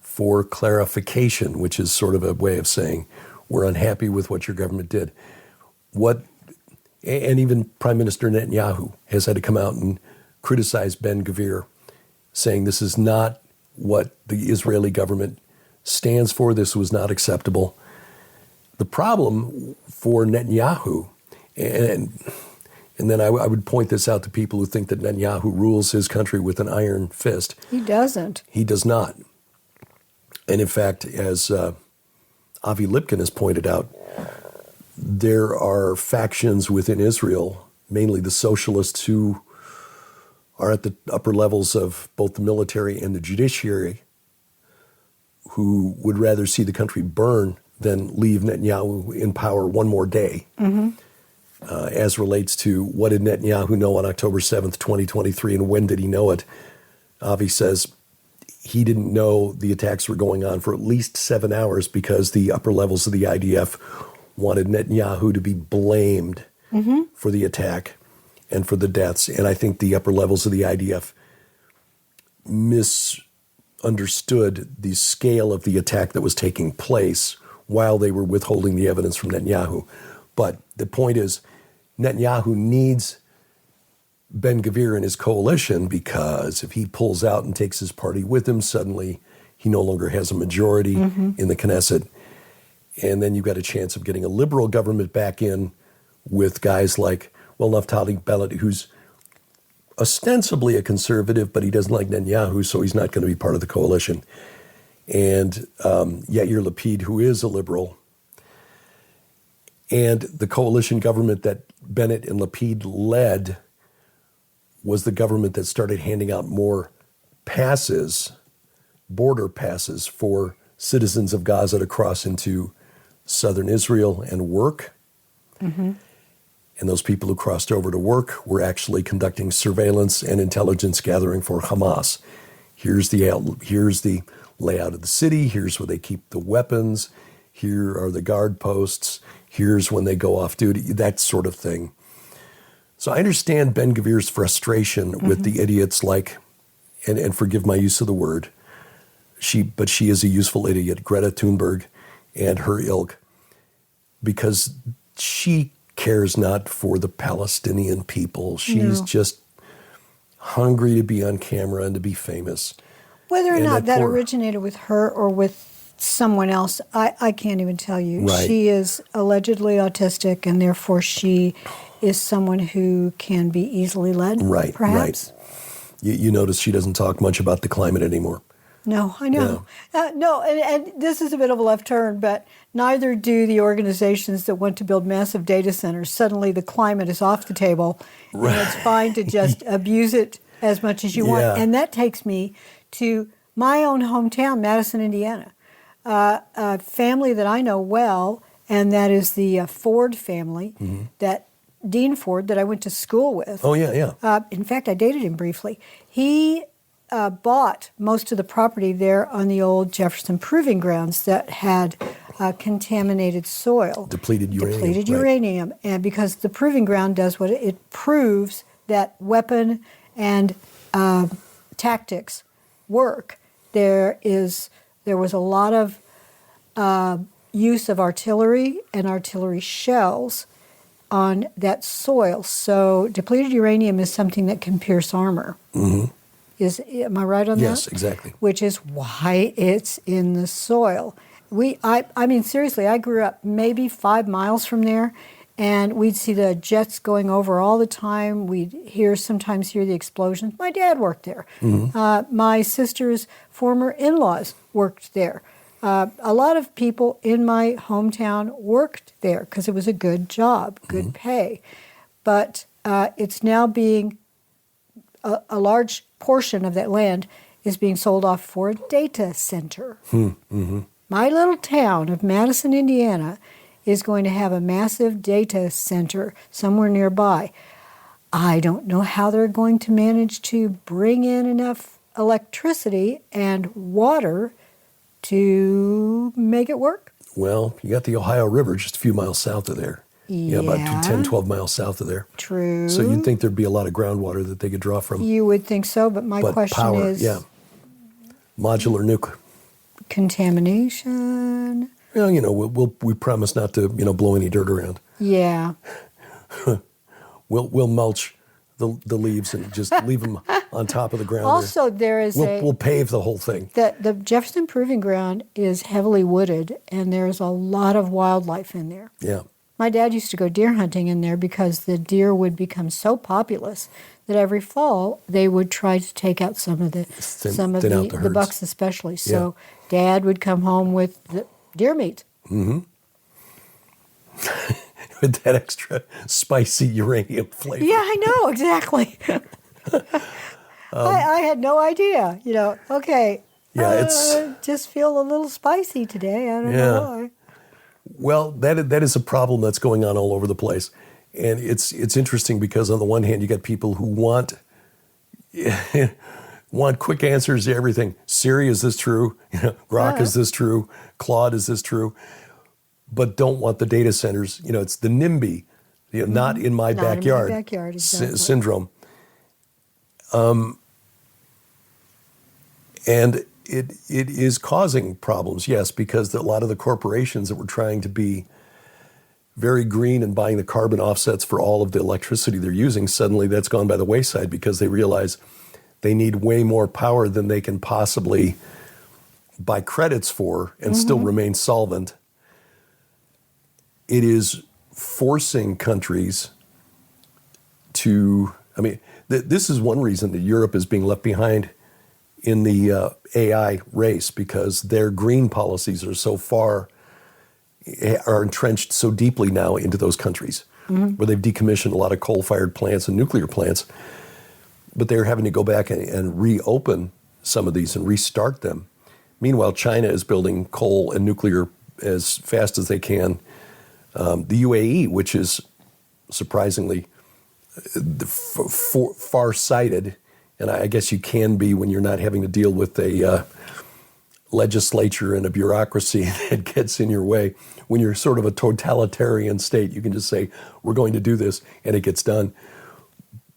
for clarification, which is sort of a way of saying, we're unhappy with what your government did. And even Prime Minister Netanyahu has had to come out and criticize Ben-Gvir, saying this is not what the Israeli government stands for. This was not acceptable. The problem for Netanyahu, and then I would point this out to people who think that Netanyahu rules his country with an iron fist. He doesn't. He does not. And in fact, as Avi Lipkin has pointed out, there are factions within Israel, mainly the socialists, who are at the upper levels of both the military and the judiciary, who would rather see the country burn than leave Netanyahu in power one more day. As relates to what did Netanyahu know on October 7th, 2023, and when did he know it? Avi says he didn't know the attacks were going on for at least 7 hours because the upper levels of the IDF wanted Netanyahu to be blamed for the attack and for the deaths. And I think the upper levels of the IDF misunderstood the scale of the attack that was taking place while they were withholding the evidence from Netanyahu. But the point is, Netanyahu needs Ben-Gvir and his coalition, because if he pulls out and takes his party with him, suddenly he no longer has a majority in the Knesset. And then you've got a chance of getting a liberal government back in with guys like, Naftali Bennett, who's ostensibly a conservative, but he doesn't like Netanyahu, so he's not going to be part of the coalition. And Yair Lapid, who is a liberal. And the coalition government that Bennett and Lapid led was the government that started handing out more passes, border passes, for citizens of Gaza to cross into southern Israel and work. And those people who crossed over to work were actually conducting surveillance and intelligence gathering for Hamas. Here's the layout of the city. Here's where they keep the weapons. Here are the guard posts. Here's when they go off duty, that sort of thing. So I understand Ben-Gvir's frustration with the idiots like, and forgive my use of the word, but she is a useful idiot, Greta Thunberg and her ilk, because she cares not for the Palestinian people. She's just hungry to be on camera and to be famous. Whether or not that originated with her or with someone else, I can't even tell you. Right. She is allegedly autistic, and therefore she is someone who can be easily led, perhaps. Right. You notice she doesn't talk much about the climate anymore. No, I know. No, and this is a bit of a left turn, but neither do the organizations that want to build massive data centers. Suddenly the climate is off the table, and it's fine to just abuse it as much as you want. And that takes me to my own hometown, Madison, Indiana. A family that I know well, and that is the Ford family, that Dean Ford, that I went to school with. Oh, yeah. In fact, I dated him briefly. He bought most of the property there on the old Jefferson Proving Grounds that had contaminated soil. Depleted uranium. Uranium. And because the Proving Ground does what it proves that weapon and tactics work. There was a lot of use of artillery and artillery shells on that soil. So depleted uranium is something that can pierce armor. Am I right on that? Yes, exactly. Which is why it's in the soil. I mean, seriously, I grew up maybe 5 miles from there, and we'd see the jets going over all the time. We'd sometimes hear the explosions. My dad worked there. My sister's former in-laws worked there. A lot of people in my hometown worked there because it was a good job, good pay. But it's now being, a large portion of that land is being sold off for a data center. My little town of Madison, Indiana, is going to have a massive data center somewhere nearby. I don't know how they're going to manage to bring in enough electricity and water to make it work. Well, you got the Ohio River just a few miles south of there. Yeah, about 10, 12 miles south of there. True. So you'd think there'd be a lot of groundwater that they could draw from. You would think so, but my question power, is... yeah. Modular nuke. Contamination. Well, we promise not to, blow any dirt around. Yeah. We'll mulch the leaves and just leave them on top of the ground. Also, there is we'll pave the whole thing. The Jefferson Proving Ground is heavily wooded, and there's a lot of wildlife in there. Yeah. My dad used to go deer hunting in there because the deer would become so populous that every fall they would try to take out some of the bucks especially. So Dad would come home with the deer meat. With that extra spicy uranium flavor. Yeah, I know, exactly. I had no idea. Okay. Yeah, it's just feel a little spicy today. I don't know why. Well, that is a problem that's going on all over the place. And it's interesting because on the one hand, you got people who want quick answers to everything. Siri, is this true? Grok, is this true? Claude, is this true? But don't want the data centers. It's the NIMBY, not in my backyard, exactly. Syndrome. And it is causing problems, yes, because a lot of the corporations that were trying to be very green and buying the carbon offsets for all of the electricity they're using, suddenly that's gone by the wayside because they realize they need way more power than they can possibly buy credits for and still remain solvent. It is forcing countries to, this is one reason that Europe is being left behind in the AI race, because their green policies are entrenched so deeply now into those countries, where they've decommissioned a lot of coal-fired plants and nuclear plants, but they're having to go back and reopen some of these and restart them. Meanwhile, China is building coal and nuclear as fast as they can. The UAE, which is surprisingly far-sighted, and I guess you can be when you're not having to deal with a legislature and a bureaucracy that gets in your way. When you're sort of a totalitarian state, you can just say, we're going to do this, and it gets done.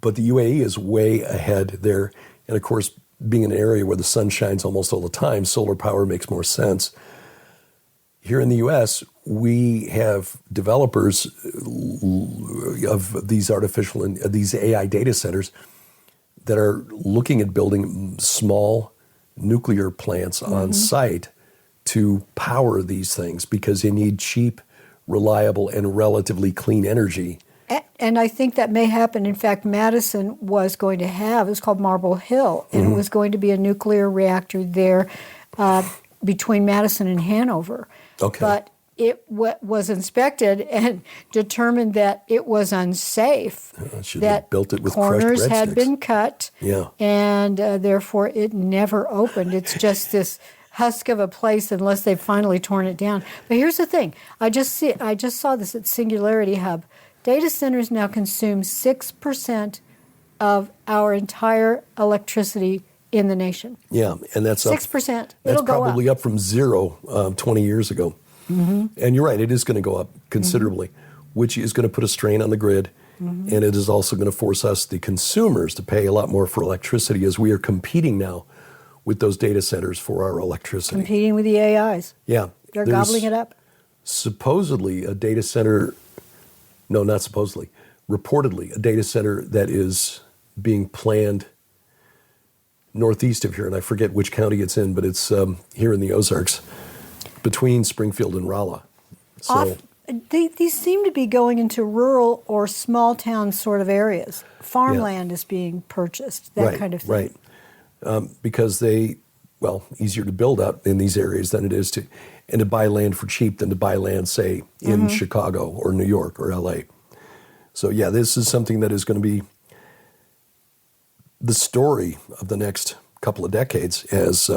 But the UAE is way ahead there. And of course, being in an area where the sun shines almost all the time, solar power makes more sense. Here in the U.S., we have developers of these these AI data centers that are looking at building small nuclear plants on site to power these things because they need cheap, reliable, and relatively clean energy. And I think that may happen. In fact, Madison was going to have, it's called Marble Hill, and it was going to be a nuclear reactor there between Madison and Hanover. Okay. But it was inspected and determined that it was unsafe. Should that have built it with corners crushed had breadsticks. been cut, Yeah. and therefore it never opened. It's just this husk of a place unless they've finally torn it down. But here's the thing: I just saw this at Singularity Hub. Data centers now consume 6% of our entire electricity in the nation. Yeah, and that's 6%. That's It'll go probably up. up from zero 20 years ago. And you're right, it is going to go up considerably, which is going to put a strain on the grid. And it is also going to force us, the consumers, to pay a lot more for electricity as we are competing now with those data centers for our electricity. Competing with the AIs. Yeah. They're there's gobbling it up. Supposedly a data center, no, not supposedly, reportedly a data center that is being planned northeast of here, and I forget which county it's in, but it's here in the Ozarks, between Springfield and Rolla. So These seem to be going into rural or small town sort of areas. Farmland is being purchased, that kind of thing. Right, because easier to build out in these areas than it is to buy land for cheap than to buy land, say, in Chicago or New York or L.A. So, yeah, this is something that is going to be the story of the next couple of decades as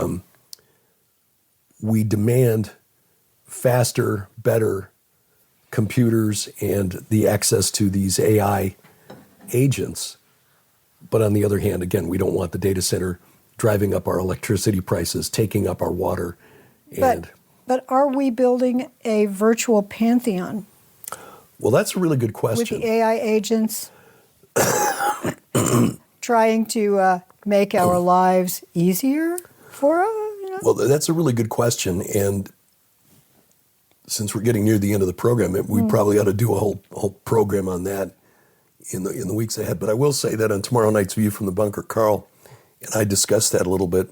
we demand faster, better computers and the access to these AI agents. But on the other hand, again, we don't want the data center driving up our electricity prices, taking up our water. But are we building a virtual pantheon? Well, that's a really good question. With the AI agents trying to make our lives easier for us? Well, that's a really good question. And since we're getting near the end of the program, we probably ought to do a whole program on that in the weeks ahead. But I will say that on tomorrow night's View from the Bunker, Carl and I discussed that a little bit.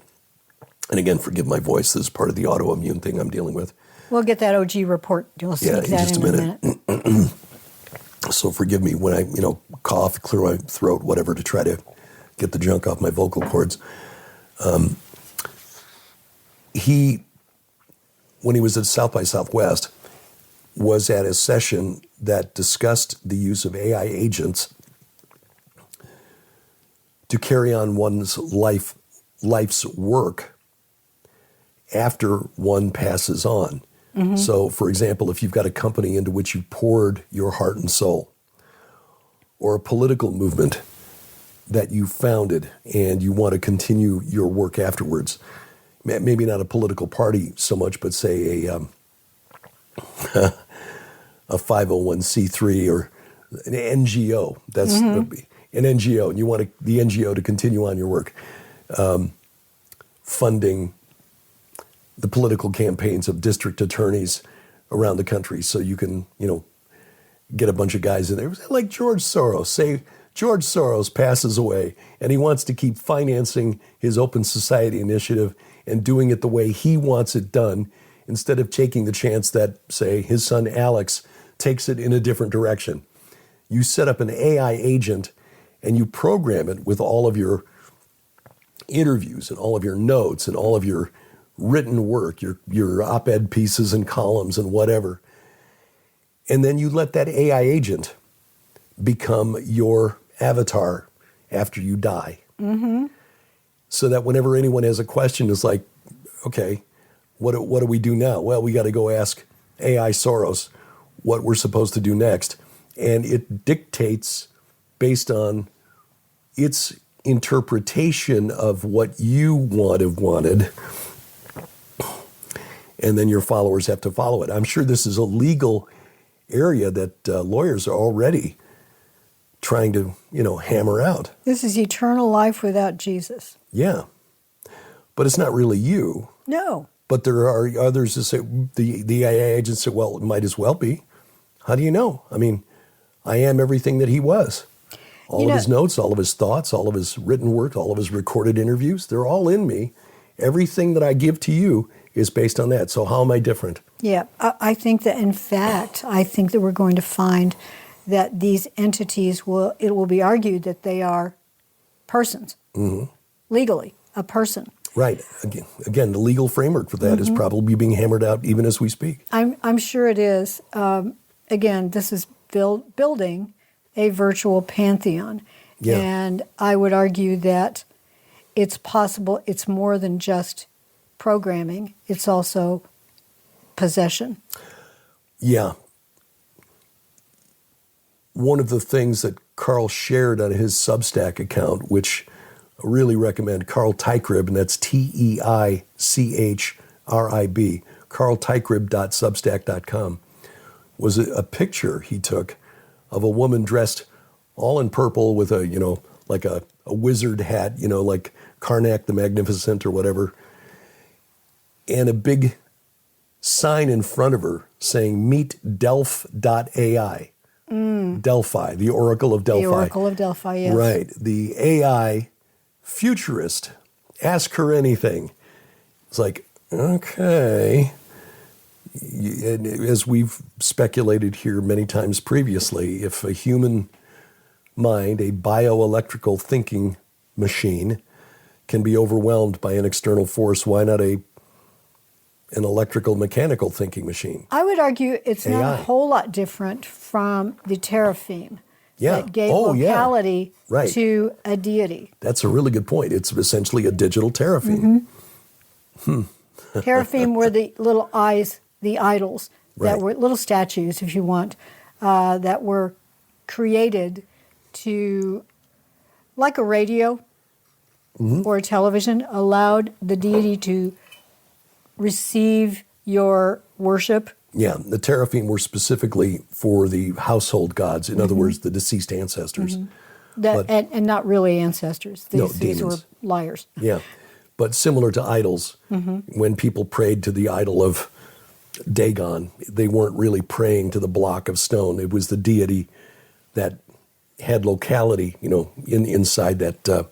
And again, forgive my voice. This is part of the autoimmune thing I'm dealing with. We'll get that OG report. You'll see that in just a minute. So forgive me when I, cough, clear my throat, whatever, to try to get the junk off my vocal cords. When he was at South by Southwest, was at a session that discussed the use of AI agents to carry on one's life's work after one passes on. So, for example, if you've got a company into which you poured your heart and soul, or a political movement that you founded and you want to continue your work afterwards, maybe not a political party so much, but say a 501c3 or an NGO. That's an NGO, and you want the NGO to continue on your work, funding the political campaigns of district attorneys around the country, so you can, get a bunch of guys in there. Like George Soros. Say George Soros passes away, and he wants to keep financing his Open Society initiative and doing it the way he wants it done, instead of taking the chance that, say, his son Alex takes it in a different direction. You set up an AI agent and you program it with all of your interviews and all of your notes and all of your written work, your op-ed pieces and columns and whatever. And then you let that AI agent become your avatar after you die. So that whenever anyone has a question, it's like, okay, what do we do now? Well, we got to go ask AI Soros what we're supposed to do next. And it dictates based on its interpretation of what you would have wanted. And then your followers have to follow it. I'm sure this is a legal area that lawyers are already trying to, hammer out. This is eternal life without Jesus. Yeah. But it's not really you. No. But there are others that say, the AI agents say, well, it might as well be. How do you know? I mean, I am everything that he was. All of his notes, all of his thoughts, all of his written work, all of his recorded interviews, they're all in me. Everything that I give to you is based on that. So how am I different? Yeah, I think that, in fact, we're going to find that these entities it will be argued that they are persons, legally, a person. Right. Again, the legal framework for that is probably being hammered out even as we speak. I'm sure it is. Again, this is building a virtual pantheon. Yeah. And I would argue that it's possible it's more than just programming. It's also possession. Yeah. One of the things that Carl shared on his Substack account, which I really recommend, Carl Teichrieb, and that's Teichriib, carlteichrieb.substack.com, was a picture he took of a woman dressed all in purple with like a wizard hat, like Karnak the Magnificent or whatever, and a big sign in front of her saying, meet Delph.ai. Delphi, the Oracle of Delphi. The Oracle of Delphi, yes. Right. The AI futurist Ask her anything. It's like, okay. And as we've speculated here many times previously, if a human mind, a bioelectrical thinking machine, can be overwhelmed by an external force, why not an electrical mechanical thinking machine? I would argue it's AI. not a whole lot different from the teraphim Yeah. that gave Oh, yeah. locality Right. to a deity. That's a really good point. It's essentially a digital teraphim. Teraphim were the little eyes, the idols, that Right. were little statues, if you want, that were created to, like a radio or a television, allowed the deity to receive your worship. Yeah, the teraphim were specifically for the household gods. In other words, the deceased ancestors. That, But- and not really ancestors. No, These were demons. liars. Yeah, but similar to idols, when people prayed to the idol of Dagon, they weren't really praying to the block of stone. It was the deity that had locality, inside that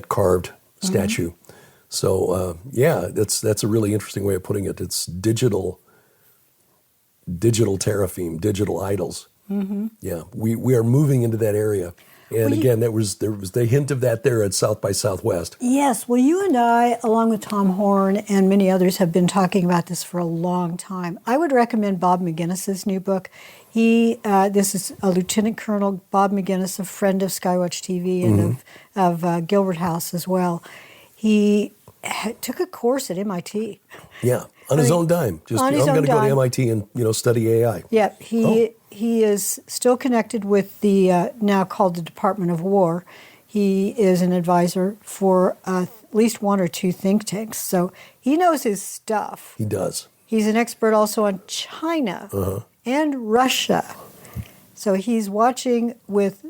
carved statue. So that's a really interesting way of putting it. It's digital teraphim, digital idols. Yeah, we are moving into that area. And again, there was the hint of that there at South by Southwest. Yes. Well, you and I, along with Tom Horn and many others, have been talking about this for a long time. I would recommend Bob McGinnis's new book. This is a Lieutenant Colonel Bob McGinnis, a friend of Skywatch TV and of Gilbert House as well. He took a course at MIT. Yeah, on his own dime. Just on his I'm own going to go to dime. MIT and study AI. Yeah, he is still connected with the now called the Department of War. He is an advisor for at least one or two think tanks, so he knows his stuff. He does. He's an expert also on China and Russia, so he's watching with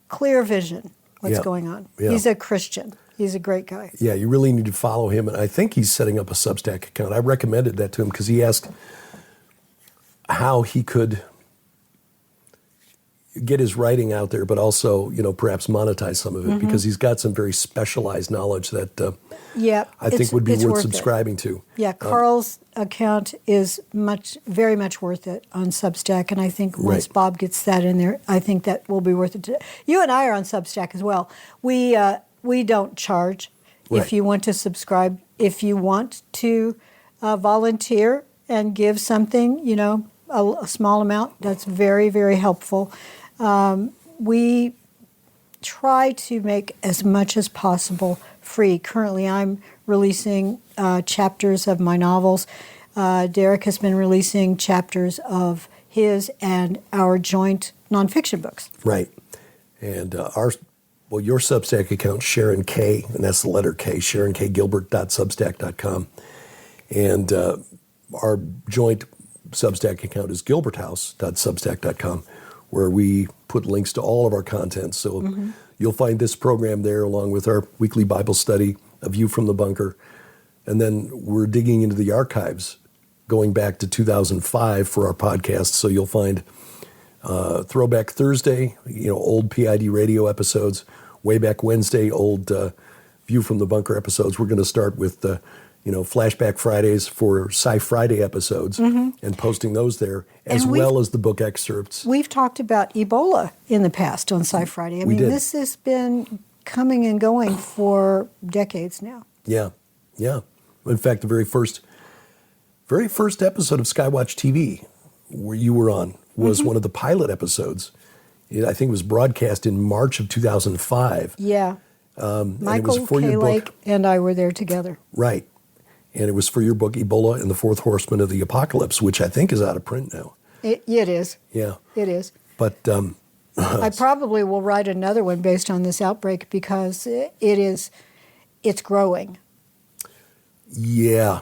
clear vision what's Yeah. going on. Yeah. He's a Christian. He's a great guy. Yeah, you really need to follow him. And I think he's setting up a Substack account. I recommended that to him because he asked how he could get his writing out there, but also, perhaps monetize some of it because he's got some very specialized knowledge that Yeah, I think would be it's worth it. subscribing to. Yeah, Carl's account is very much worth it on Substack, and I think once Right. Bob gets that in there, I think that will be worth it. You and I are on Substack as well. We don't charge. Right. If you want to subscribe, if you want to volunteer and give something, a small amount, that's very, very helpful. We try to make as much as possible free. Currently, I'm releasing chapters of my novels. Derek has been releasing chapters of his and our joint nonfiction books. Right. And your Substack account, Sharon K, and that's the letter K, SharonKGilbert.substack.com. And our joint Substack account is GilbertHouse.substack.com, where we put links to all of our content. So you'll find this program there along with our weekly Bible study, A View from the Bunker. And then we're digging into the archives going back to 2005 for our podcast. So you'll find Throwback Thursday, old PID radio episodes. Way Back Wednesday, old View from the Bunker episodes. We're going to start with Flashback Fridays for Sci Friday episodes and posting those there, as well as the book excerpts. We've talked about Ebola in the past on Sci Friday. I mean, did. this has been coming and going for decades now. Yeah. In fact, the very first episode of Skywatch TV where you were on was one of the pilot episodes. I think it was broadcast in March of 2005. Yeah. And it Michael was for K. your Lake book. and I were there together. Right. And it was for your book, Ebola and the Fourth Horseman of the Apocalypse, which I think is out of print now. It is. Yeah. It is. But I probably will write another one based on this outbreak because it's growing. yeah.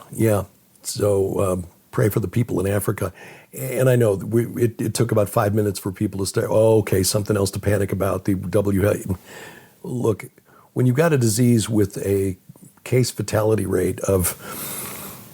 So pray for the people in Africa. And I know it took about 5 minutes for people to start, okay, something else to panic about. The WHO. Look, when you've got a disease with a case fatality rate of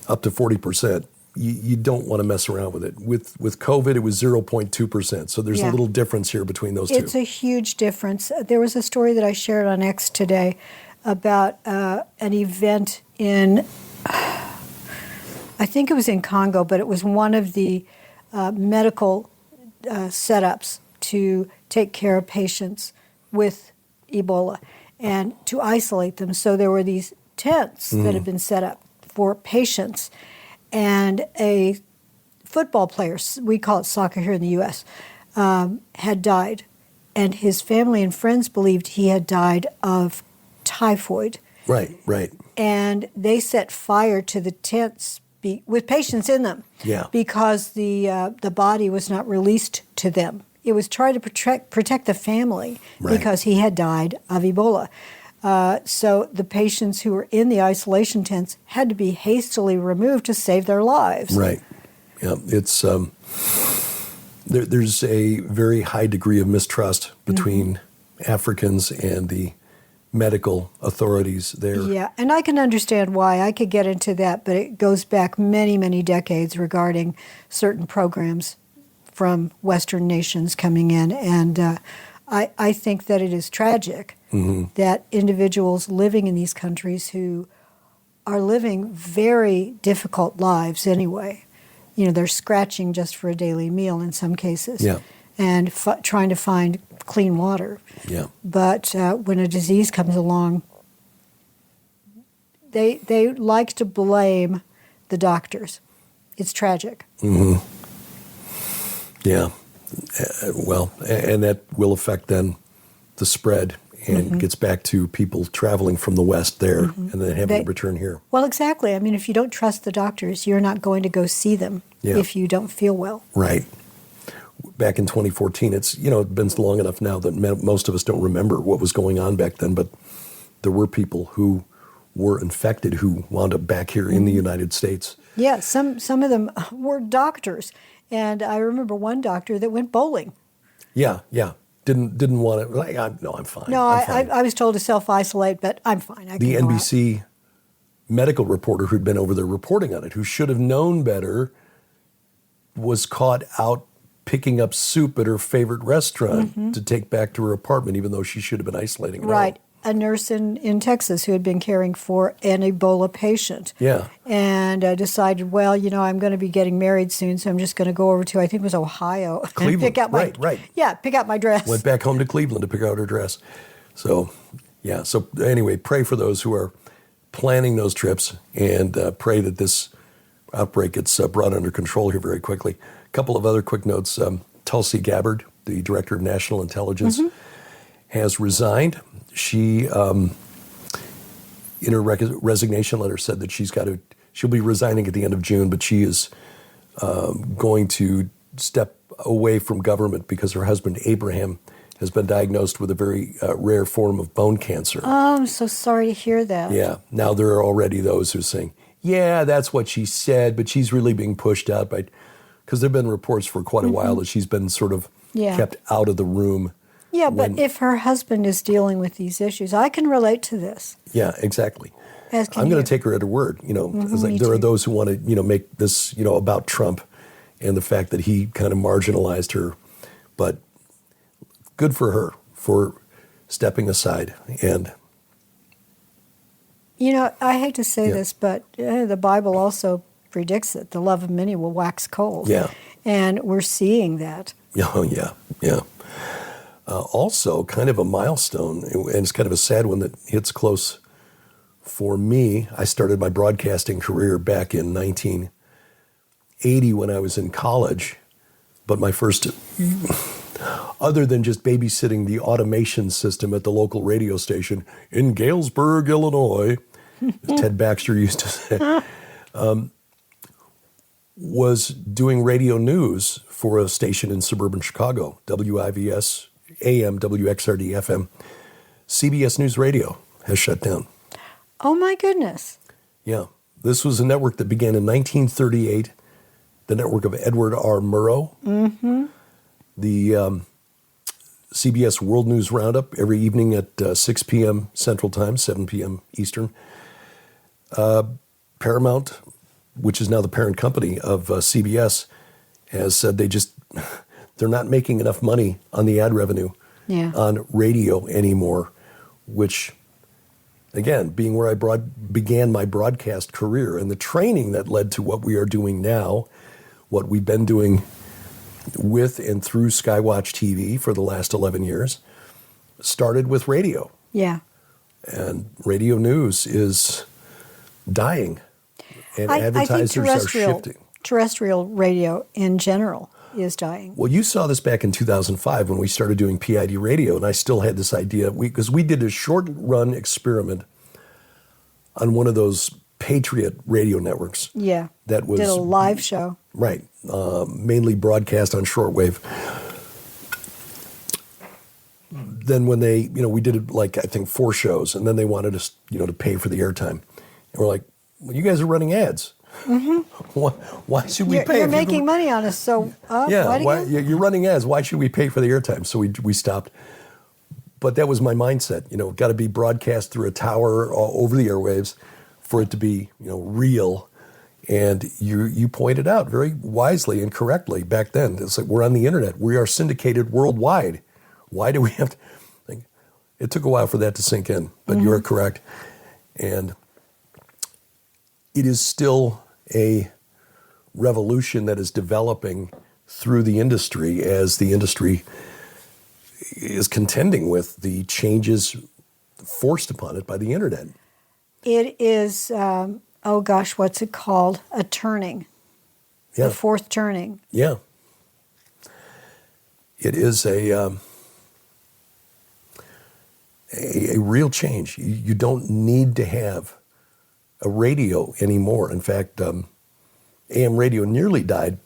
up to 40%, you don't want to mess around with it. With COVID, it was 0.2%. So there's a Yeah. little difference here between those It's two. a huge difference. There was a story that I shared on X today about an event in, I think it was in Congo, but it was one of the medical setups to take care of patients with Ebola and to isolate them. So there were these tents that had been set up for patients, and a football player, we call it soccer here in the U.S., had died, and his family and friends believed he had died of typhoid. Right, right. And they set fire to the tents with patients in them, because the body was not released to them. It was trying to protect the family, because he had died of Ebola. So the patients who were in the isolation tents had to be hastily removed to save their lives. Right. Yeah, it's there's a very high degree of mistrust between Africans and the medical authorities there. Yeah, and I can understand why. I could get into that, but it goes back many, many decades regarding certain programs from Western nations coming in. And I think that it is tragic that individuals living in these countries who are living very difficult lives anyway, they're scratching just for a daily meal in some cases, and trying to find clean water. Yeah. But when a disease comes along, they like to blame the doctors. It's tragic. Yeah. Well, and that will affect then the spread and gets back to people traveling from the West there and then having to return here. Well, exactly. I mean, if you don't trust the doctors, you're not going to go see them if you don't feel well. Right. Back in 2014, it's been long enough now that most of us don't remember what was going on back then, but there were people who were infected who wound up back here in the United States. Yeah, some of them were doctors, and I remember one doctor that went bowling. Yeah. Didn't want to, no, I'm fine. No, I'm fine. I was told to self-isolate, but I'm fine. The NBC medical reporter who'd been over there reporting on it, who should have known better, was caught out picking up soup at her favorite restaurant to take back to her apartment, even though she should have been isolating at home. A nurse in Texas who had been caring for an Ebola patient. Yeah. And decided, well, I'm going to be getting married soon, so I'm just going to go over to, I think it was Ohio. Cleveland, and pick out my, right. Yeah, pick out my dress. Went back home to Cleveland to pick out her dress. So, yeah. So anyway, pray for those who are planning those trips and pray that this outbreak gets brought under control here very quickly. A couple of other quick notes. Tulsi Gabbard, the Director of National Intelligence, has resigned. She, in her resignation letter, said that she'll be resigning at the end of June, but she is going to step away from government because her husband, Abraham, has been diagnosed with a very rare form of bone cancer. Oh, I'm so sorry to hear that. Yeah. Now there are already those who are saying, yeah, that's what she said, but she's really being pushed out by, because there have been reports for quite a while that she's been sort of kept out of the room. Yeah, but if her husband is dealing with these issues, I can relate to this. Yeah, exactly. I'm going to take her at her word. There are those who want to, make this, about Trump and the fact that he kind of marginalized her. But good for her for stepping aside. And I hate to say this, but the Bible also predicts that the love of many will wax cold. Yeah. And we're seeing that. Oh, yeah. Also, kind of a milestone, and it's kind of a sad one that hits close for me. I started my broadcasting career back in 1980 when I was in college, but my first, other than just babysitting the automation system at the local radio station in Galesburg, Illinois, as Ted Baxter used to say, was doing radio news for a station in suburban Chicago, WIVS AM, WXRD FM. CBS News Radio has shut down. Oh, my goodness. Yeah. This was a network that began in 1938, the network of Edward R. Murrow. The CBS World News Roundup every evening at 6 p.m. Central Time, 7 p.m. Eastern. Paramount, which is now the parent company of CBS, has said they're not making enough money on the ad revenue on radio anymore, which again, being where I began my broadcast career and the training that led to what we are doing now, what we've been doing with and through Skywatch TV for the last 11 years, started with radio. Yeah. And radio news is dying. And I advertisers think are shifting. terrestrial radio in general is dying. Well, you saw this back in 2005 when we started doing PID radio, and I still had this idea, because we did a short-run experiment on one of those Patriot radio networks. Yeah. That was... Did a live show. Right. Mainly broadcast on shortwave. Then when they, we did like, I think 4 shows, and then they wanted us, to pay for the airtime. And we're like, well, you guys are running ads. Mm-hmm. Why should we pay? You're making money on us, so you're running ads. Why should we pay for the airtime? So we stopped. But that was my mindset. Got to be broadcast through a tower over the airwaves for it to be, real. And you pointed out very wisely and correctly back then. It's like we're on the internet. We are syndicated worldwide. Why do we have to? It took a while for that to sink in, but you are correct. And it is still a revolution that is developing through the industry as the industry is contending with the changes forced upon it by the internet. It is, what's it called? A turning. Yeah. The fourth turning. Yeah. It is a real change. You don't need to have a radio anymore. In fact, AM radio nearly died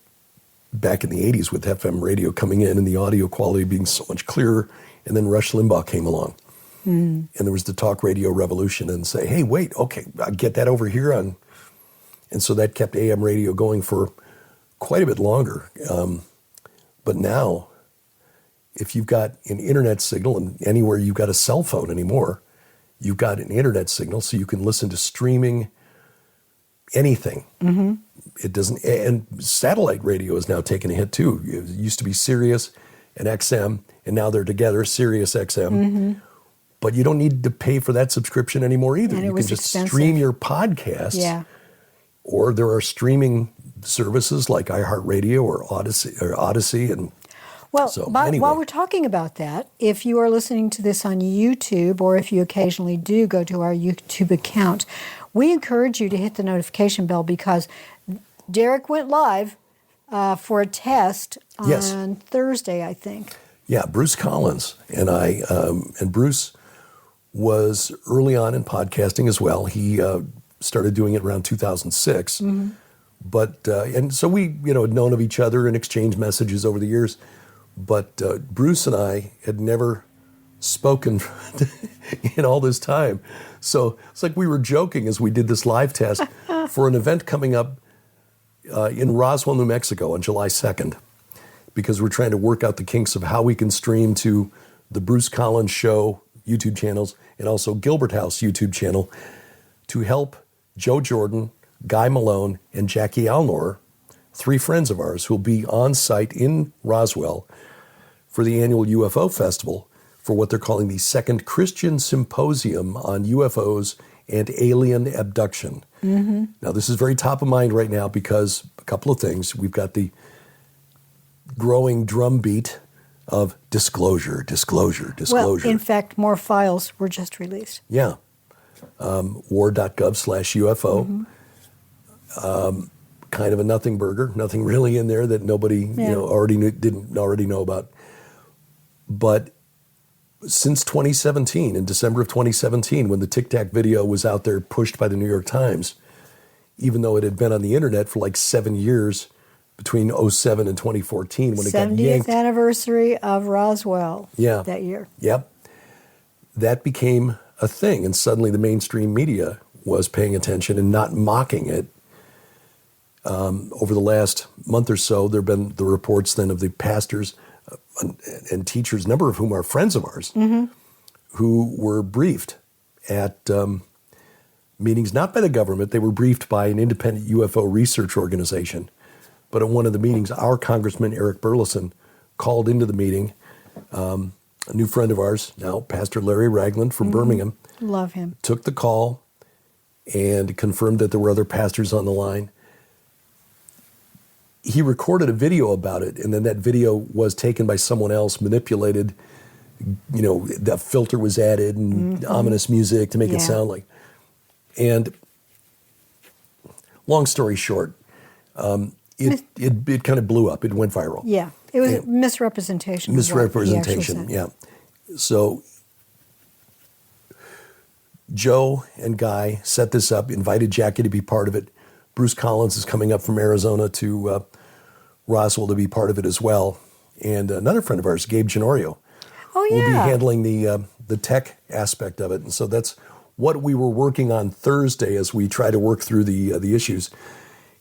back in the 80s with FM radio coming in and the audio quality being so much clearer. And then Rush Limbaugh came along. And there was the talk radio revolution and say, hey, wait, okay, I'll get that over here on. And so that kept AM radio going for quite a bit longer. But now, if you've got an internet signal, and anywhere you've got a cell phone anymore, you've got an internet signal, so you can listen to streaming anything. Mm-hmm. It doesn't, and satellite radio is now taking a hit too. It used to be Sirius and XM, and now they're together, Sirius XM. Mm-hmm. But you don't need to pay for that subscription anymore either. And you can just expensive. stream your podcasts. Yeah. Or there are streaming services like iHeartRadio or Odyssey and Well, so, while we're talking about that, if you are listening to this on YouTube, or if you occasionally do go to our YouTube account, we encourage you to hit the notification bell, because Derek went live for a test on Thursday, I think. Yeah, Bruce Collins and I, and Bruce was early on in podcasting as well. He started doing it around 2006. Mm-hmm. But, and so we, had known of each other and exchanged messages over the years. But Bruce and I had never spoken in all this time. So it's like we were joking as we did this live test for an event coming up in Roswell, New Mexico on July 2nd, because we're trying to work out the kinks of how we can stream to the Bruce Collins Show YouTube channels and also Gilbert House YouTube channel to help Joe Jordan, Guy Malone, and Jackie Alnor, 3 friends of ours who will be on site in Roswell for the annual UFO Festival for what they're calling the Second Christian Symposium on UFOs and Alien Abduction. Mm-hmm. Now, this is very top of mind right now because a couple of things. We've got the growing drumbeat of disclosure. Well, in fact, more files were just released. Yeah. war.gov/UFO. Mm-hmm. Kind of a nothing burger, nothing really in there that nobody didn't already know about. But since 2017, in December of 2017, when the Tic Tac video was out there pushed by the New York Times, even though it had been on the internet for like 7 years between 2007 and 2014 when it got yanked. 70th anniversary of Roswell that year. Yep. That became a thing, and suddenly the mainstream media was paying attention and not mocking it. Over the last month or so, there have been the reports then of the pastors and teachers, a number of whom are friends of ours, mm-hmm. who were briefed at meetings, not by the government. They were briefed by an independent UFO research organization. But at one of the meetings, our Congressman Eric Burleson called into the meeting, a new friend of ours now, Pastor Larry Ragland from mm-hmm. Birmingham, Love him. took the call and confirmed that there were other pastors on the line. He recorded a video about it, and then that video was taken by someone else, manipulated. The filter was added and ominous music to make it sound like. And long story short, it kind of blew up. It went viral. Yeah, it was misrepresentation. Misrepresentation, yeah. So Joe and Guy set this up, invited Jackie to be part of it. Bruce Collins is coming up from Arizona to Roswell to be part of it as well. And another friend of ours, Gabe Genorio, will be handling the tech aspect of it. And so that's what we were working on Thursday as we try to work through the issues.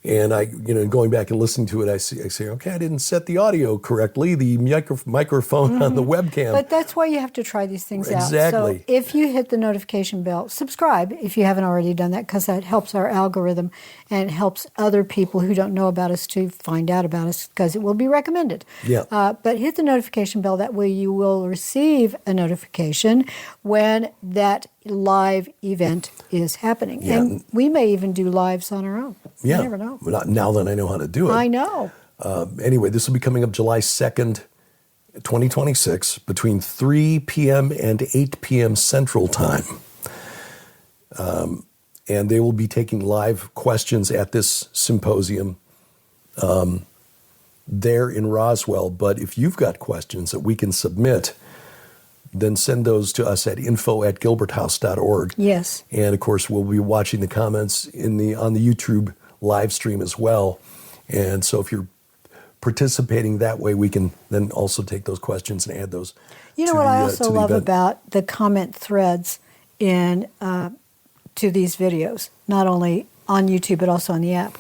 And I, going back and listening to it, I say, okay, I didn't set the audio correctly, the microphone on the webcam. But that's why you have to try these things out. Exactly. So if you hit the notification bell, subscribe if you haven't already done that, because that helps our algorithm and helps other people who don't know about us to find out about us, because it will be recommended. Yeah. But hit the notification bell. That way you will receive a notification when that live event is happening. Yeah. And we may even do lives on our own. Yeah. You never know. Not now that I know how to do it. I know. Anyway, this will be coming up July 2nd, 2026, between 3 p.m. and 8 p.m. Central Time. And they will be taking live questions at this symposium there in Roswell. But if you've got questions that we can submit, then send those to us at info@gilberthouse.org. Yes. And of course, we'll be watching the comments on the YouTube live stream as well. And so if you're participating that way, we can then also take those questions and add those. You know what I also love about the comment threads in to these videos, not only on YouTube but also on the app.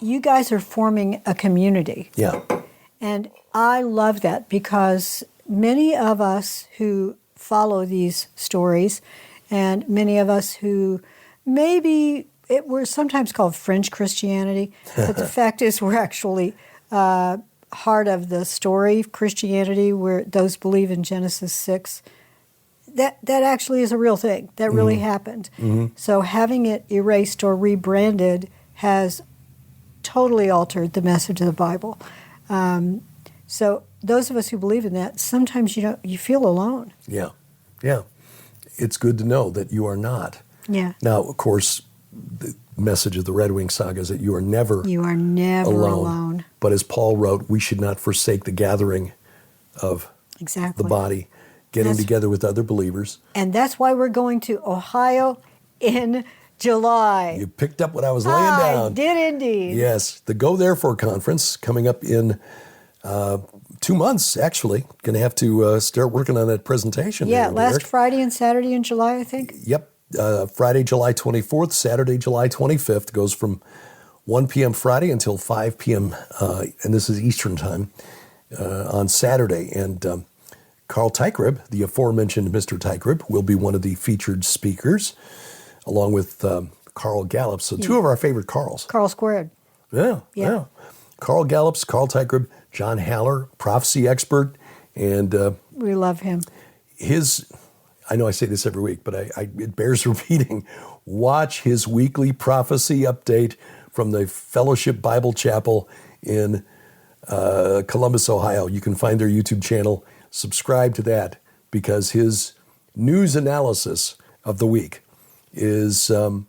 You guys are forming a community. Yeah. And I love that, because many of us who follow these stories, and many of us who we're sometimes called fringe Christianity, but the fact is we're actually heart of the story Christianity, where those believe in Genesis 6. That actually is a real thing. That really happened. So having it erased or rebranded has totally altered the message of the Bible. So those of us who believe in that, sometimes you feel alone. Yeah. Yeah. It's good to know that you are not. Yeah. Now, of course, the message of the Red Wing Saga is that you are never alone. But as Paul wrote, we should not forsake the gathering of Exactly. the body, getting together with other believers. And that's why we're going to Ohio in July. You picked up what I was laying down. I did indeed. Yes, the Go Therefore conference coming up in 2 months, actually. Going to have to start working on that presentation. Yeah, there, last Derek. Friday and Saturday in July, I think. Yep. Friday, July 24th, Saturday, July 25th. Goes from 1 p.m. Friday until 5 p.m., and this is Eastern Time, on Saturday. And Carl Teichrieb, the aforementioned Mr. Teichrieb, will be one of the featured speakers, along with Carl Gallup. So two of our favorite Carls. Carl Squared. Yeah. Carl Gallups, Carl Teichrieb, John Haller, prophecy expert, and We love him. I know I say this every week, but it bears repeating. Watch his weekly prophecy update from the Fellowship Bible Chapel in Columbus, Ohio. You can find their YouTube channel. Subscribe to that, because his news analysis of the week is, through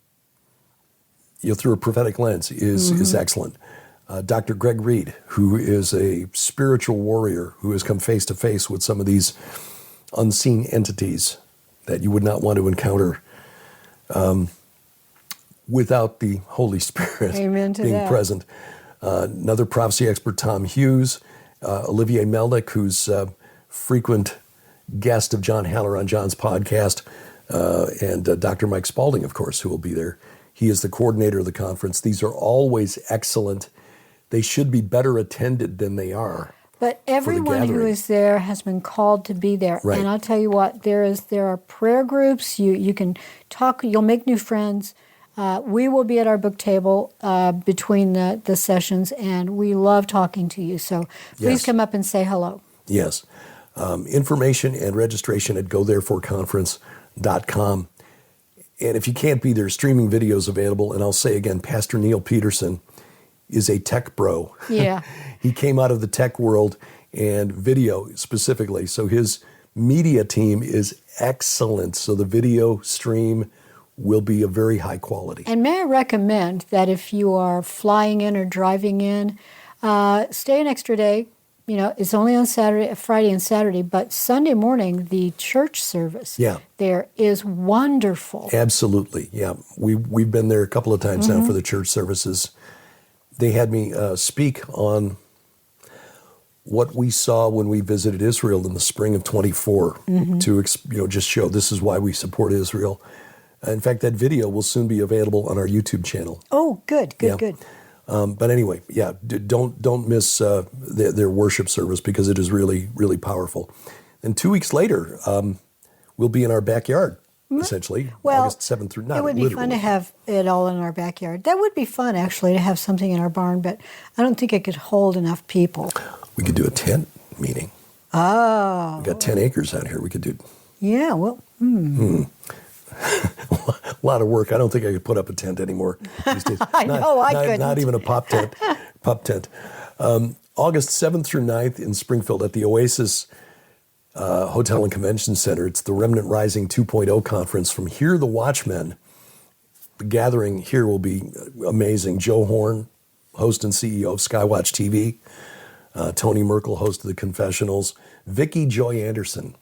a prophetic lens, is excellent. Dr. Greg Reed, who is a spiritual warrior who has come face to face with some of these unseen entities that you would not want to encounter without the Holy Spirit being present. Another prophecy expert, Tom Hughes, Olivier Melnick, who's a frequent guest of John Haller on John's podcast, and Dr. Mike Spalding, of course, who will be there. He is the coordinator of the conference. These are always excellent. They should be better attended than they are. But everyone who is there has been called to be there. Right. And I'll tell you what, there are prayer groups. You can talk. You'll make new friends. We will be at our book table between the sessions, and we love talking to you. So please come up and say hello. Yes. Information and registration at Go Therefore Conference. And if you can't be there, streaming videos available. And I'll say again, Pastor Neil Peterson is a tech bro. Yeah. He came out of the tech world and video specifically. So his media team is excellent. So the video stream will be of very high quality. And may I recommend that if you are flying in or driving in, stay an extra day. You know, it's only on Friday and Saturday, but Sunday morning, the church service there is wonderful. Absolutely, yeah. We've been there a couple of times now for the church services. They had me speak on what we saw when we visited Israel in the spring of 24 to just show this is why we support Israel. In fact, that video will soon be available on our YouTube channel. Oh, good. But anyway, don't miss their worship service because it is really, really powerful. And 2 weeks later, we'll be in our backyard, essentially, well, August 7th through 9th. It would be fun to have it all in our backyard. That would be fun, actually, to have something in our barn, but I don't think it could hold enough people. We could do a tent meeting. Oh. We've got 10 acres out here. We could do... Yeah, well... A lot of work. I don't think I could put up a tent anymore these days. I couldn't. Not even a pop tent. August 7th through 9th in Springfield at the Oasis Hotel and Convention Center. It's the Remnant Rising 2.0 conference from Hear the Watchmen. The gathering here will be amazing. Joe Horn, host and CEO of Skywatch TV. Tony Merkel, host of The Confessionals. Vicky Joy Anderson.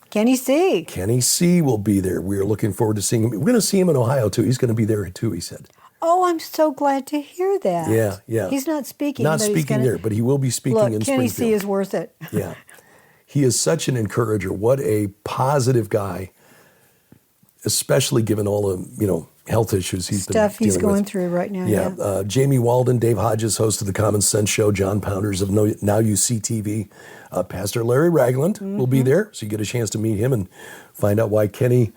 Kenny C. Kenny C. will be there. We are looking forward to seeing him. We're going to see him in Ohio, too. He's going to be there, too, he said. Oh, I'm so glad to hear that. Yeah. He's not speaking. Not speaking there, but he will be speaking in Kenny Springfield. C. is worth it. Yeah. He is such an encourager. What a positive guy, especially given all the, health issues he's going through right now. Yeah. Jamie Walden, Dave Hodges, host of the Common Sense Show, John Pounders of Now You See TV. Pastor Larry Ragland will be there, so you get a chance to meet him and find out why Kenny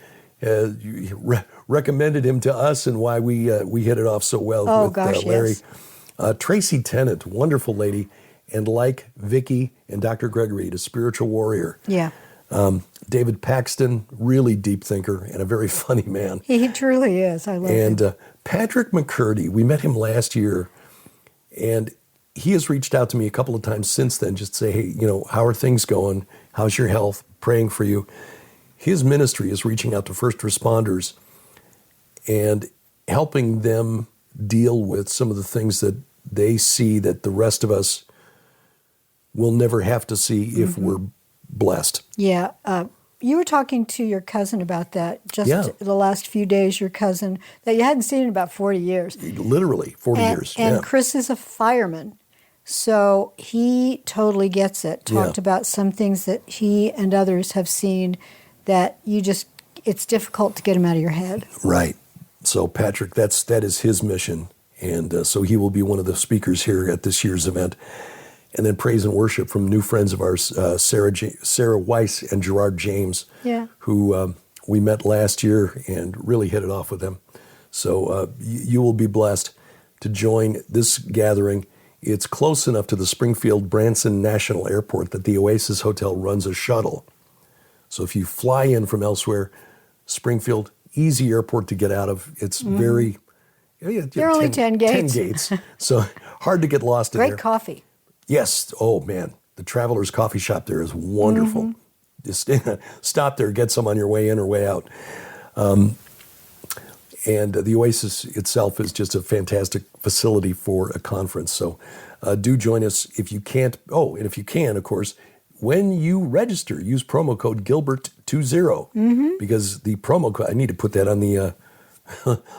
recommended him to us and why we hit it off so well with Larry. Yes. Tracy Tennant, wonderful lady, and like Vicky and Dr. Gregory, a spiritual warrior. Yeah. David Paxton, really deep thinker and a very funny man. He truly is. I love him. And Patrick McCurdy, we met him last year, and he has reached out to me a couple of times since then just to say, hey, how are things going? How's your health? Praying for you. His ministry is reaching out to first responders and helping them deal with some of the things that they see that the rest of us will never have to see if we're blessed. Yeah. You were talking to your cousin about that just the last few days, your cousin, that you hadn't seen in about 40 years. Literally 40 years. And Chris is a fireman, so he totally gets it. Talked about some things that he and others have seen that it's difficult to get him out of your head. Right. So Patrick, that is his mission. And so he will be one of the speakers here at this year's event. And then praise and worship from new friends of ours, Sarah Weiss and Gerard James, who we met last year and really hit it off with them. So you will be blessed to join this gathering. It's close enough to the Springfield Branson National Airport that the Oasis Hotel runs a shuttle. So if you fly in from elsewhere, Springfield, easy airport to get out of. It's very... There are only 10 gates. 10 gates. So hard to get lost in there. Great coffee. Yes. Oh, man. The Traveler's Coffee Shop there is wonderful. Just stop there, get some on your way in or way out. And the Oasis itself is just a fantastic facility for a conference. So do join us if you can't. Oh, and if you can, of course, when you register, use promo code Gilbert20 because the promo code, I need to put that on the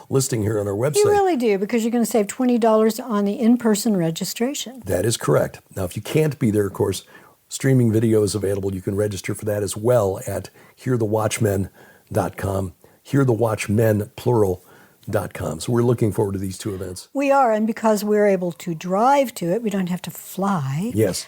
listing here on our website. You really do, because you're going to save $20 on the in-person registration. That is correct. Now, if you can't be there, of course, streaming video is available. You can register for that as well at hearthewatchmen.com, hearthewatchmen, plural.com. So we're looking forward to these two events. We are, and because we're able to drive to it, we don't have to fly. Yes.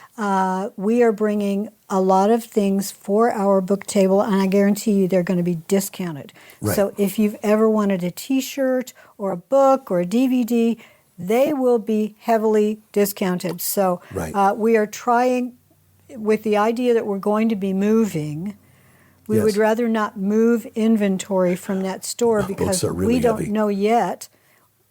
We are bringing a lot of things for our book table, and I guarantee you they're going to be discounted. Right. So if you've ever wanted a T-shirt or a book or a DVD, they will be heavily discounted. So we are trying, with the idea that we're going to be moving, We Yes. would rather not move inventory from that store because are really we don't heavy. know yet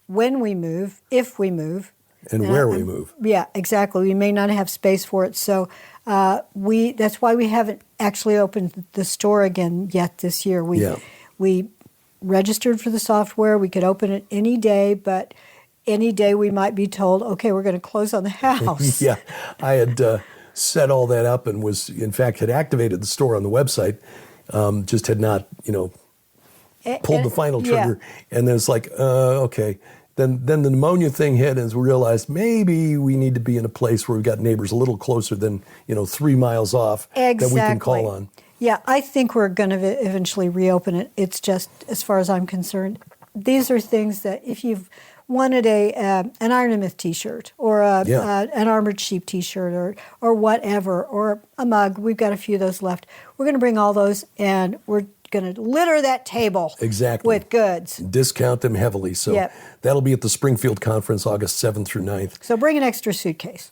when we move, if we move. And where we move. Yeah, exactly. We may not have space for it. So that's why we haven't actually opened the store again yet this year. We registered for the software. We could open it any day, but any day we might be told, okay, we're going to close on the house. Yeah, I had set all that up and had activated the store on the website, just had not, pulled the final trigger. Yeah. And then it's like, okay. Then the pneumonia thing hit, and we realized maybe we need to be in a place where we've got neighbors a little closer than 3 miles off that we can call on. Yeah, I think we're going to eventually reopen it. It's just, as far as I'm concerned, these are things that if you've wanted an Iron and Myth T-shirt or an Armored Sheep T-shirt or whatever, or a mug, we've got a few of those left. We're going to bring all those, and we're going to litter that table with goods. Discount them heavily. So that'll be at the Springfield Conference, August 7th through 9th. So bring an extra suitcase.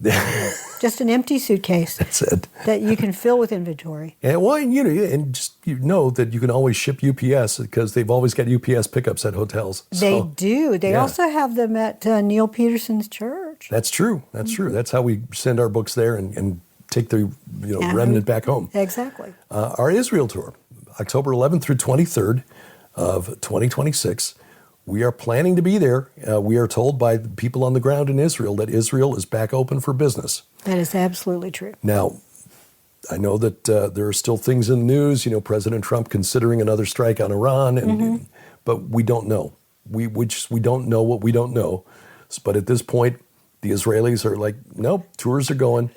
Just an empty suitcase. That's it. That you can fill with inventory. And and just know that you can always ship UPS because they've always got UPS pickups at hotels. They do. They also have them at Neil Peterson's church. That's true. That's true. That's how we send our books there and take the remnant back home. Exactly. Our Israel tour. October 11th through 23rd of 2026. We are planning to be there. We are told by the people on the ground in Israel that Israel is back open for business. That is absolutely true. Now, I know that there are still things in the news, President Trump considering another strike on Iran, but we don't know. We don't know what we don't know. But at this point, the Israelis are like, nope, tours are going.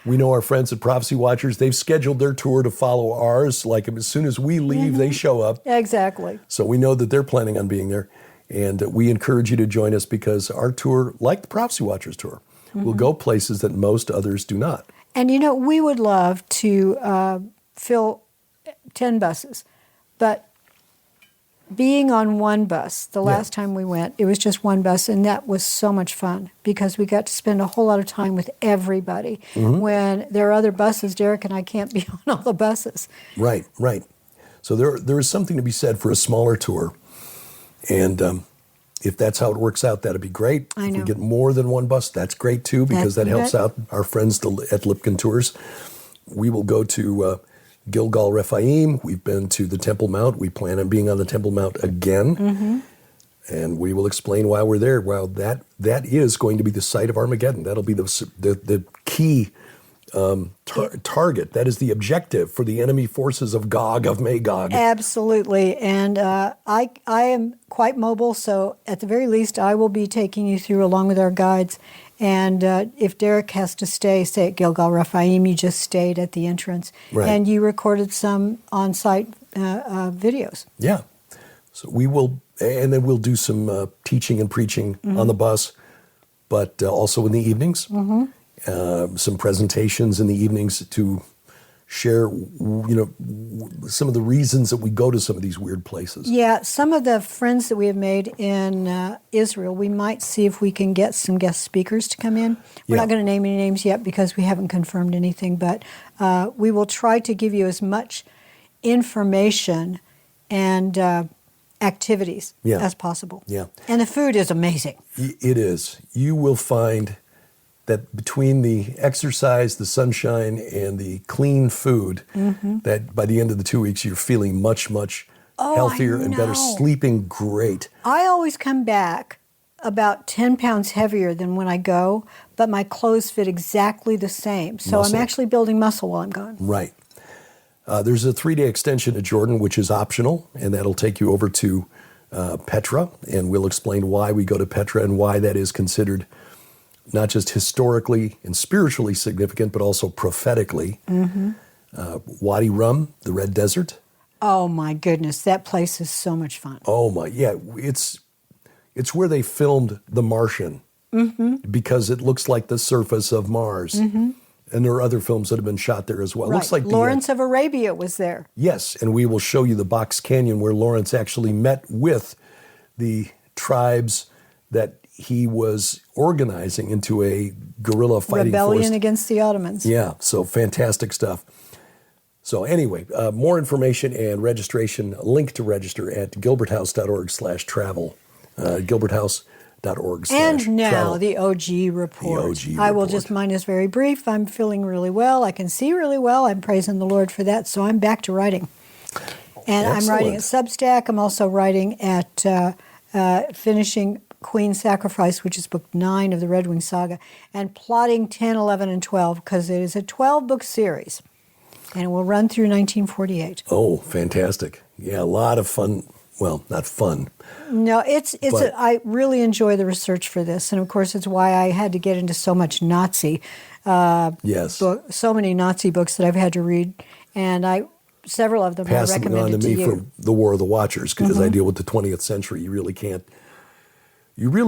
We know our friends at Prophecy Watchers, they've scheduled their tour to follow ours. Like as soon as we leave, they show up. Exactly. So we know that they're planning on being there. And we encourage you to join us because our tour, like the Prophecy Watchers tour, will go places that most others do not. And we would love to fill 10 buses. But being on one bus, the last time we went, it was just one bus, and that was so much fun because we got to spend a whole lot of time with everybody. When there are other buses, Derek and I can't be on all the buses. Right. So there is something to be said for a smaller tour. And if that's how it works out, that'd be great. I know. If we get more than one bus, that's great too, because that helps out our friends at Lipkin Tours. We will go to Gilgal Rephaim. We've been to the Temple Mount. We plan on being on the Temple Mount again. And we will explain why we're there. Well, that is going to be the site of Armageddon. That'll be the key target. That is the objective for the enemy forces of Gog, of Magog. Absolutely. And I am quite mobile, so at the very least, I will be taking you through along with our guides. And if Derek has to stay, say at Gilgal Rephaim, you just stayed at the entrance. Right. And you recorded some on-site videos. Yeah. So we will, and then we'll do some teaching and preaching on the bus, but also in the evenings. Some presentations in the evenings to share, some of the reasons that we go to some of these weird places. Yeah, some of the friends that we have made in Israel, we might see if we can get some guest speakers to come in. We're not going to name any names yet because we haven't confirmed anything, but we will try to give you as much information and activities as possible. Yeah. And the food is amazing. It is. You will find that between the exercise, the sunshine, and the clean food, that by the end of the 2 weeks, you're feeling much, much healthier and better, sleeping great. I always come back about 10 pounds heavier than when I go, but my clothes fit exactly the same. So I'm actually building muscle while I'm gone. Right. There's a 3-day extension to Jordan, which is optional, and that'll take you over to Petra, and we'll explain why we go to Petra and why that is considered not just historically and spiritually significant, but also prophetically. Wadi Rum, the Red Desert. Oh my goodness, that place is so much fun. Oh my, yeah, it's where they filmed The Martian because it looks like the surface of Mars. And there are other films that have been shot there as well. Right. Looks like Lawrence of Arabia was there. Yes, and we will show you the Box Canyon where Lawrence actually met with the tribes that he was organizing into a guerrilla fighting rebellion force. against the Ottomans. Yeah, so fantastic stuff. So anyway, more information and registration, a link to register at gilberthouse.org/travel. Gilberthouse.org/travel. And now the OG report. The OG I will report. just, mine is very brief. I'm feeling really well. I can see really well. I'm praising the Lord for that. So I'm back to writing. And I'm writing at Substack. I'm also writing at finishing Queen's Sacrifice, which is book 9 of the Red Wing Saga, and plotting 10, 11, and 12, because it is a 12-book series. And it will run through 1948. Oh, fantastic. Yeah, a lot of fun. Well, not fun. No, I really enjoy the research for this. And, of course, it's why I had to get into so much Nazi Yes. so many Nazi books that I've had to read. And several of them I Pass them on recommended to to me you. for the War of the Watchers, because I deal with the 20th century. You really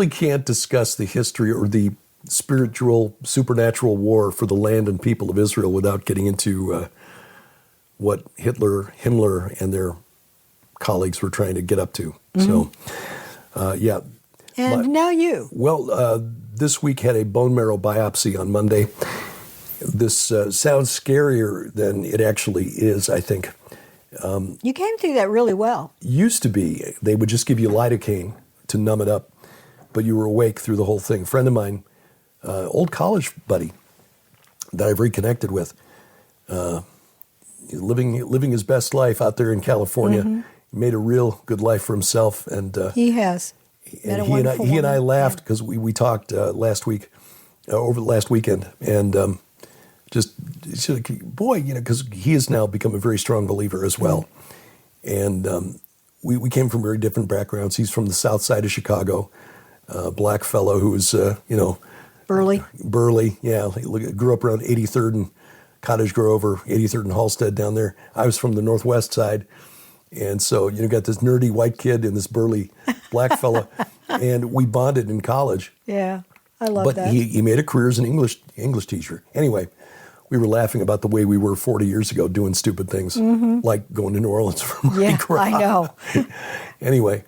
can't discuss the history or the spiritual, supernatural war for the land and people of Israel without getting into what Himmler, and their colleagues were trying to get up to. So, yeah. And now you. Well, this week had a bone marrow biopsy on Monday. This sounds scarier than it actually is, I think. You came through that really well. Used to be, they would just give you lidocaine to numb it up, but you were awake through the whole thing. A friend of mine, old college buddy that I've reconnected with, living his best life out there in California, made a real good life for himself. And He has. and he and I laughed because we talked last week, over the last weekend, and boy, because he has now become a very strong believer as well. And we came from very different backgrounds. He's from the south side of Chicago, black fellow who was, Burley, yeah. He grew up around 83rd and Cottage Grove, or 83rd and Halstead down there. I was from the northwest side. And so, got this nerdy white kid and this burly black fella. And we bonded in college. Yeah, I love that. But he made a career as an English teacher. Anyway, we were laughing about the way we were 40 years ago doing stupid things, like going to New Orleans for Mardi Gras. I know. Anyway,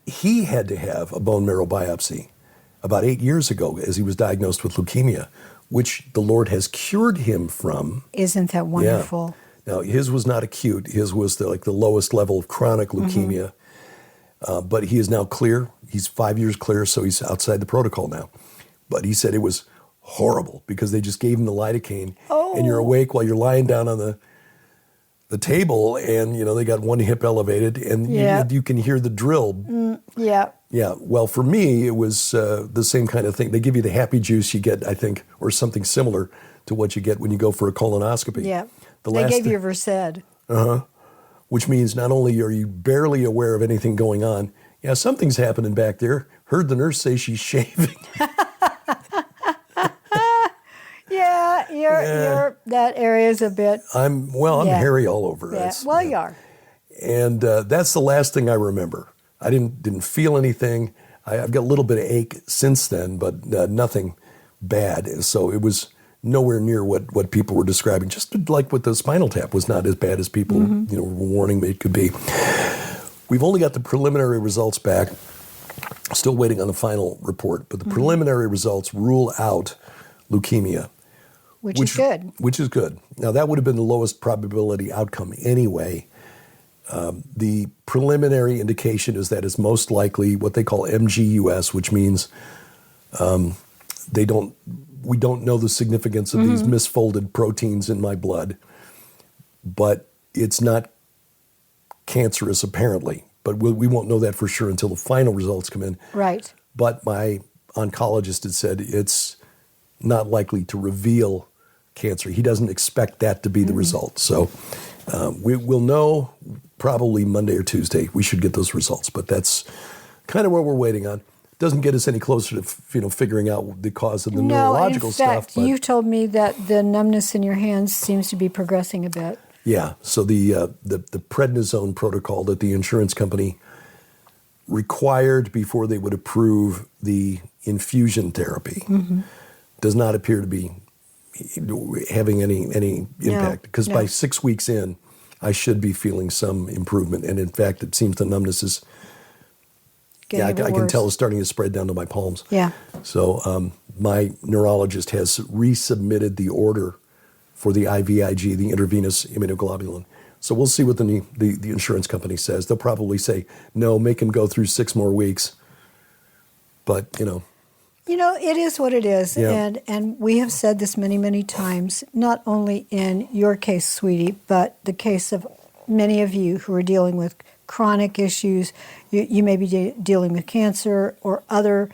he had to have a bone marrow biopsy about 8 years ago as he was diagnosed with leukemia, which the Lord has cured him from. Isn't that wonderful? Yeah. Now, his was not acute. His was the lowest level of chronic leukemia. But he is now clear. He's 5 years clear, so he's outside the protocol now. But he said it was horrible because they just gave him the lidocaine, and you're awake while you're lying down on the table, and they got one hip elevated, and you can hear the drill. Yeah. Yeah. Well, for me, it was the same kind of thing. They give you the happy juice you get, I think, or something similar to what you get when you go for a colonoscopy. Yeah. They gave you Versed. Which means not only are you barely aware of anything going on, something's happening back there. Heard the nurse say she's shaving. You're that area's a bit. I'm hairy all over. Yeah. Well, you are. And that's the last thing I remember. I didn't feel anything. I've got a little bit of ache since then, but nothing bad. So it was nowhere near what people were describing. Just like with the spinal tap was not as bad as people were warning me it could be. We've only got the preliminary results back. Still waiting on the final report, but the preliminary results rule out leukemia. Which is good. Which is good. Now, that would have been the lowest probability outcome anyway. The preliminary indication is that it's most likely what they call MGUS, which means we don't know the significance of these misfolded proteins in my blood, but it's not cancerous apparently. But we won't know that for sure until the final results come in. Right. But my oncologist had said it's not likely to reveal cancer. He doesn't expect that to be the result. So we'll know probably Monday or Tuesday. We should get those results. But that's kind of what we're waiting on. Doesn't get us any closer to figuring out the cause of the neurological stuff. No, in fact, you told me that the numbness in your hands seems to be progressing a bit. Yeah. So the prednisone protocol that the insurance company required before they would approve the infusion therapy does not appear to be having any impact. Because by 6 weeks in, I should be feeling some improvement. And in fact, it seems the numbness is, I can tell it's starting to spread down to my palms. Yeah. So my neurologist has resubmitted the order for the IVIG, the intravenous immunoglobulin. So we'll see what the insurance company says. They'll probably say, no, make him go through 6 more weeks. But, it is what it is. Yeah. And we have said this many, many times, not only in your case, sweetie, but the case of many of you who are dealing with chronic issues. You may be dealing with cancer or other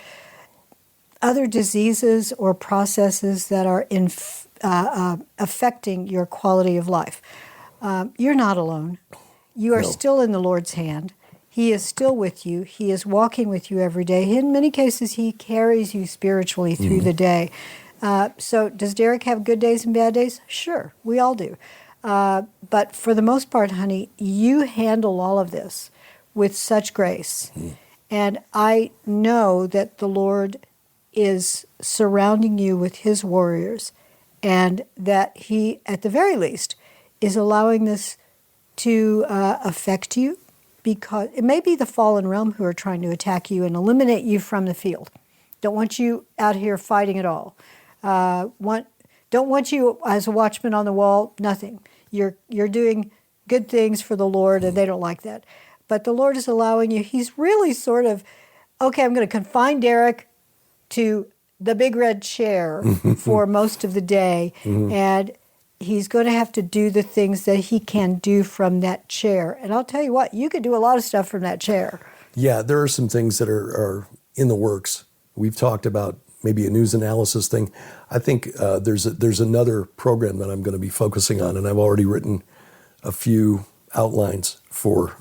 diseases or processes that are affecting your quality of life. You're not alone. You are still in the Lord's hand. He is still with you. He is walking with you every day. In many cases, he carries you spiritually through the day. So does Derek have good days and bad days? Sure, we all do. But for the most part, honey, you handle all of this with such grace. And I know that the Lord is surrounding you with his warriors, and that he, at the very least, is allowing this to affect you, because it may be the fallen realm who are trying to attack you and eliminate you from the field. Don't want you out here fighting at all. Don't want you as a watchman on the wall, nothing. You're doing good things for the Lord, and they don't like that. But the Lord is allowing you. He's really sort of, okay, I'm going to confine Derek to the big red chair for most of the day, and he's going to have to do the things that he can do from that chair. And I'll tell you what, you could do a lot of stuff from that chair. Yeah, there are some things that are in the works. We've talked about maybe a news analysis thing. I think there's another program that I'm going to be focusing on, and I've already written a few outlines for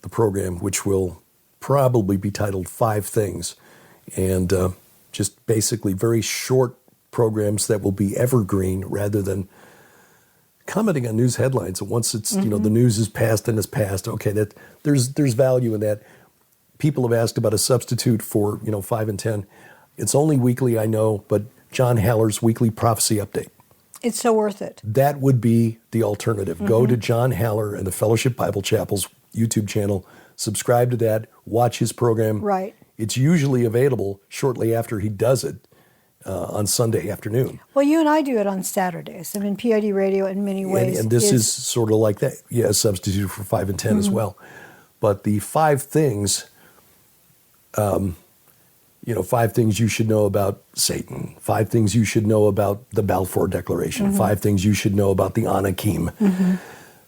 the program, which will probably be titled 5 Things, and just basically very short programs that will be evergreen rather than commenting on news headlines. And once it's, the news is passed and it's passed, okay, that there's value in that. People have asked about a substitute for, 5 and 10. It's only weekly, I know, but John Haller's weekly prophecy update. It's so worth it. That would be the alternative. Go to John Haller and the Fellowship Bible Chapel's YouTube channel, subscribe to that, watch his program. Right. It's usually available shortly after he does it on Sunday afternoon. Well, you and I do it on Saturdays. I mean, PID radio in many ways. And this is sort of like that. Yeah, a substitute for 5 and 10 as well. But the 5 things, 5 things you should know about Satan, 5 things you should know about the Balfour Declaration, 5 things you should know about the Anakim.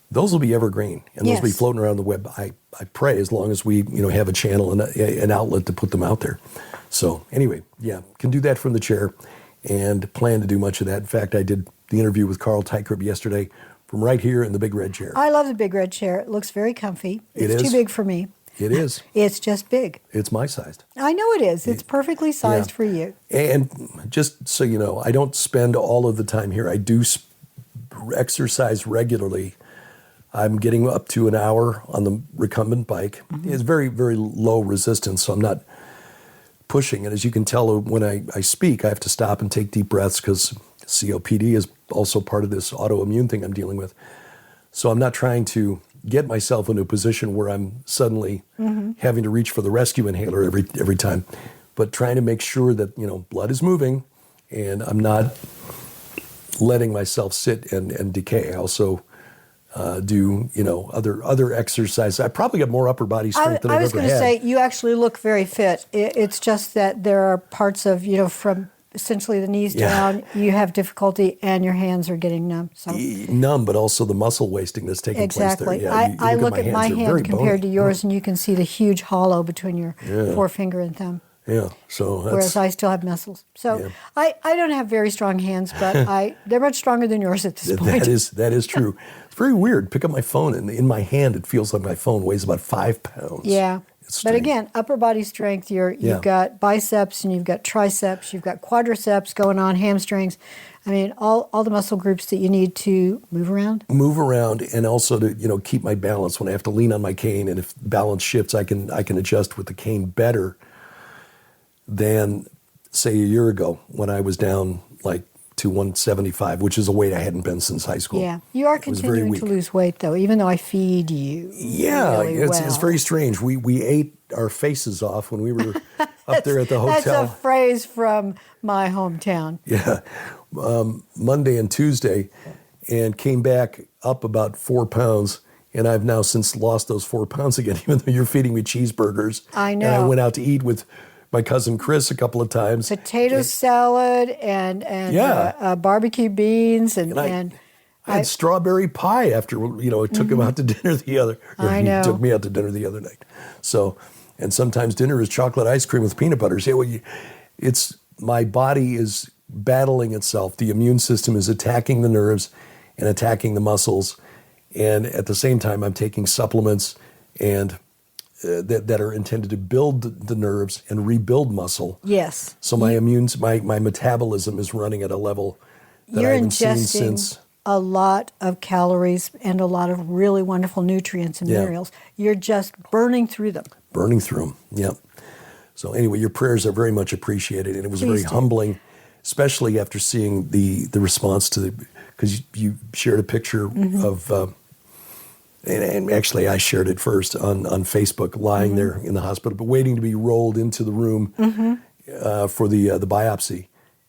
Those will be evergreen, and those will be floating around the web. I pray, as long as we have a channel and an outlet to put them out there. So anyway, yeah, can do that from the chair, and plan to do much of that. In fact, I did the interview with Carl Teichert yesterday from right here in the big red chair. I love the big red chair. It looks very comfy. It's too big for me. It is. It's just big. It's my sized. I know it is. It's perfectly sized for you. And just so you know, I don't spend all of the time here. I do exercise regularly. I'm getting up to an hour on the recumbent bike. It's very, very low resistance, so I'm not pushing. And as you can tell, when I speak, I have to stop and take deep breaths because COPD is also part of this autoimmune thing I'm dealing with. So I'm not trying to get myself into a position where I'm suddenly having to reach for the rescue inhaler every time, but trying to make sure that blood is moving and I'm not letting myself sit and decay. I also do other exercise. I probably got more upper body strength than I've ever had. I was going to say you actually look very fit. It's just that there are parts of from essentially the knees down, you have difficulty and your hands are getting numb. So. Numb, but also the muscle wasting that's taking place there. Yeah, I look at my hand compared to yours, and you can see the huge hollow between your forefinger and thumb. Yeah, so that's, whereas I still have muscles. So I don't have very strong hands, but they're much stronger than yours at this point. That is true. It's very weird. Pick up my phone, and in my hand, it feels like my phone weighs about 5 pounds. Yeah. But again, upper body strength, you've got biceps and you've got triceps, you've got quadriceps going on, hamstrings. I mean, all the muscle groups that you need to move around. Move around, and also to keep my balance when I have to lean on my cane, and if balance shifts, I can adjust with the cane better than, say, a year ago when I was down like to 175, which is a weight I hadn't been since high school. Yeah, you are continuing to lose weight, though, even though I feed you. Yeah, really it's very strange. We ate our faces off when we were up there at the hotel. That's a phrase from my hometown. Yeah, Monday and Tuesday, and came back up about 4 pounds. And I've now since lost those 4 pounds again, even though you're feeding me cheeseburgers. I know. And I went out to eat with my cousin Chris a couple of times. Potato salad and barbecue beans and I had strawberry pie after, I took him out to dinner the other. I know. He took me out to dinner the other night. So, and sometimes dinner is chocolate ice cream with peanut butter. So it's my body is battling itself. The immune system is attacking the nerves and attacking the muscles. And at the same time, I'm taking supplements and that are intended to build the nerves and rebuild muscle. Yes. So my my metabolism is running at a level that You're I haven't seen ingesting since. a lot of calories and a lot of really wonderful nutrients and minerals. You're just burning through them. Burning through them, yep. So anyway, your prayers are very much appreciated, and it was Please very do. Humbling, especially after seeing the response to because you shared a picture of, and actually I shared it first on Facebook, lying there in the hospital, but waiting to be rolled into the room for the biopsy.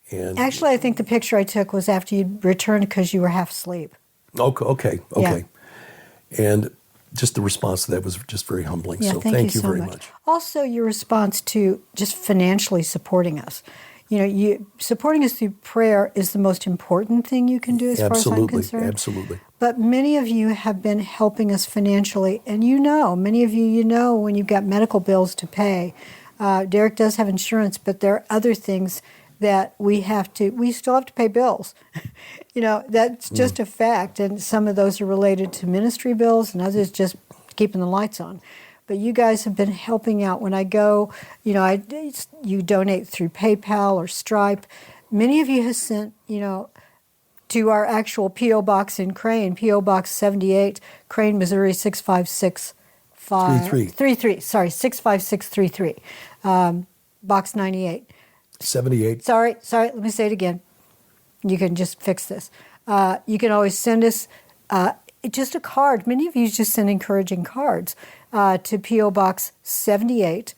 And Actually, I think the picture I took was after you'd returned because you were half asleep. Okay. Yeah. And just the response to that was just very humbling. Yeah, so thank you so very much. much. Also, your response to just financially supporting us. Supporting us through prayer is the most important thing you can do as far as I'm concerned. Absolutely. But many of you have been helping us financially. And many of you when you've got medical bills to pay. Derek does have insurance, but there are other things that we still have to pay bills. That's just a fact. And some of those are related to ministry bills and others just keeping the lights on. But you guys have been helping out. When I go, you donate through PayPal or Stripe. Many of you have sent, to our actual P.O. Box in Crane, P.O. Box 78, Crane, Missouri, 65633. Box 98. 78. Sorry, let me say it again. You can just fix this. You can always send us just a card. Many of you just send encouraging cards to P.O. Box 78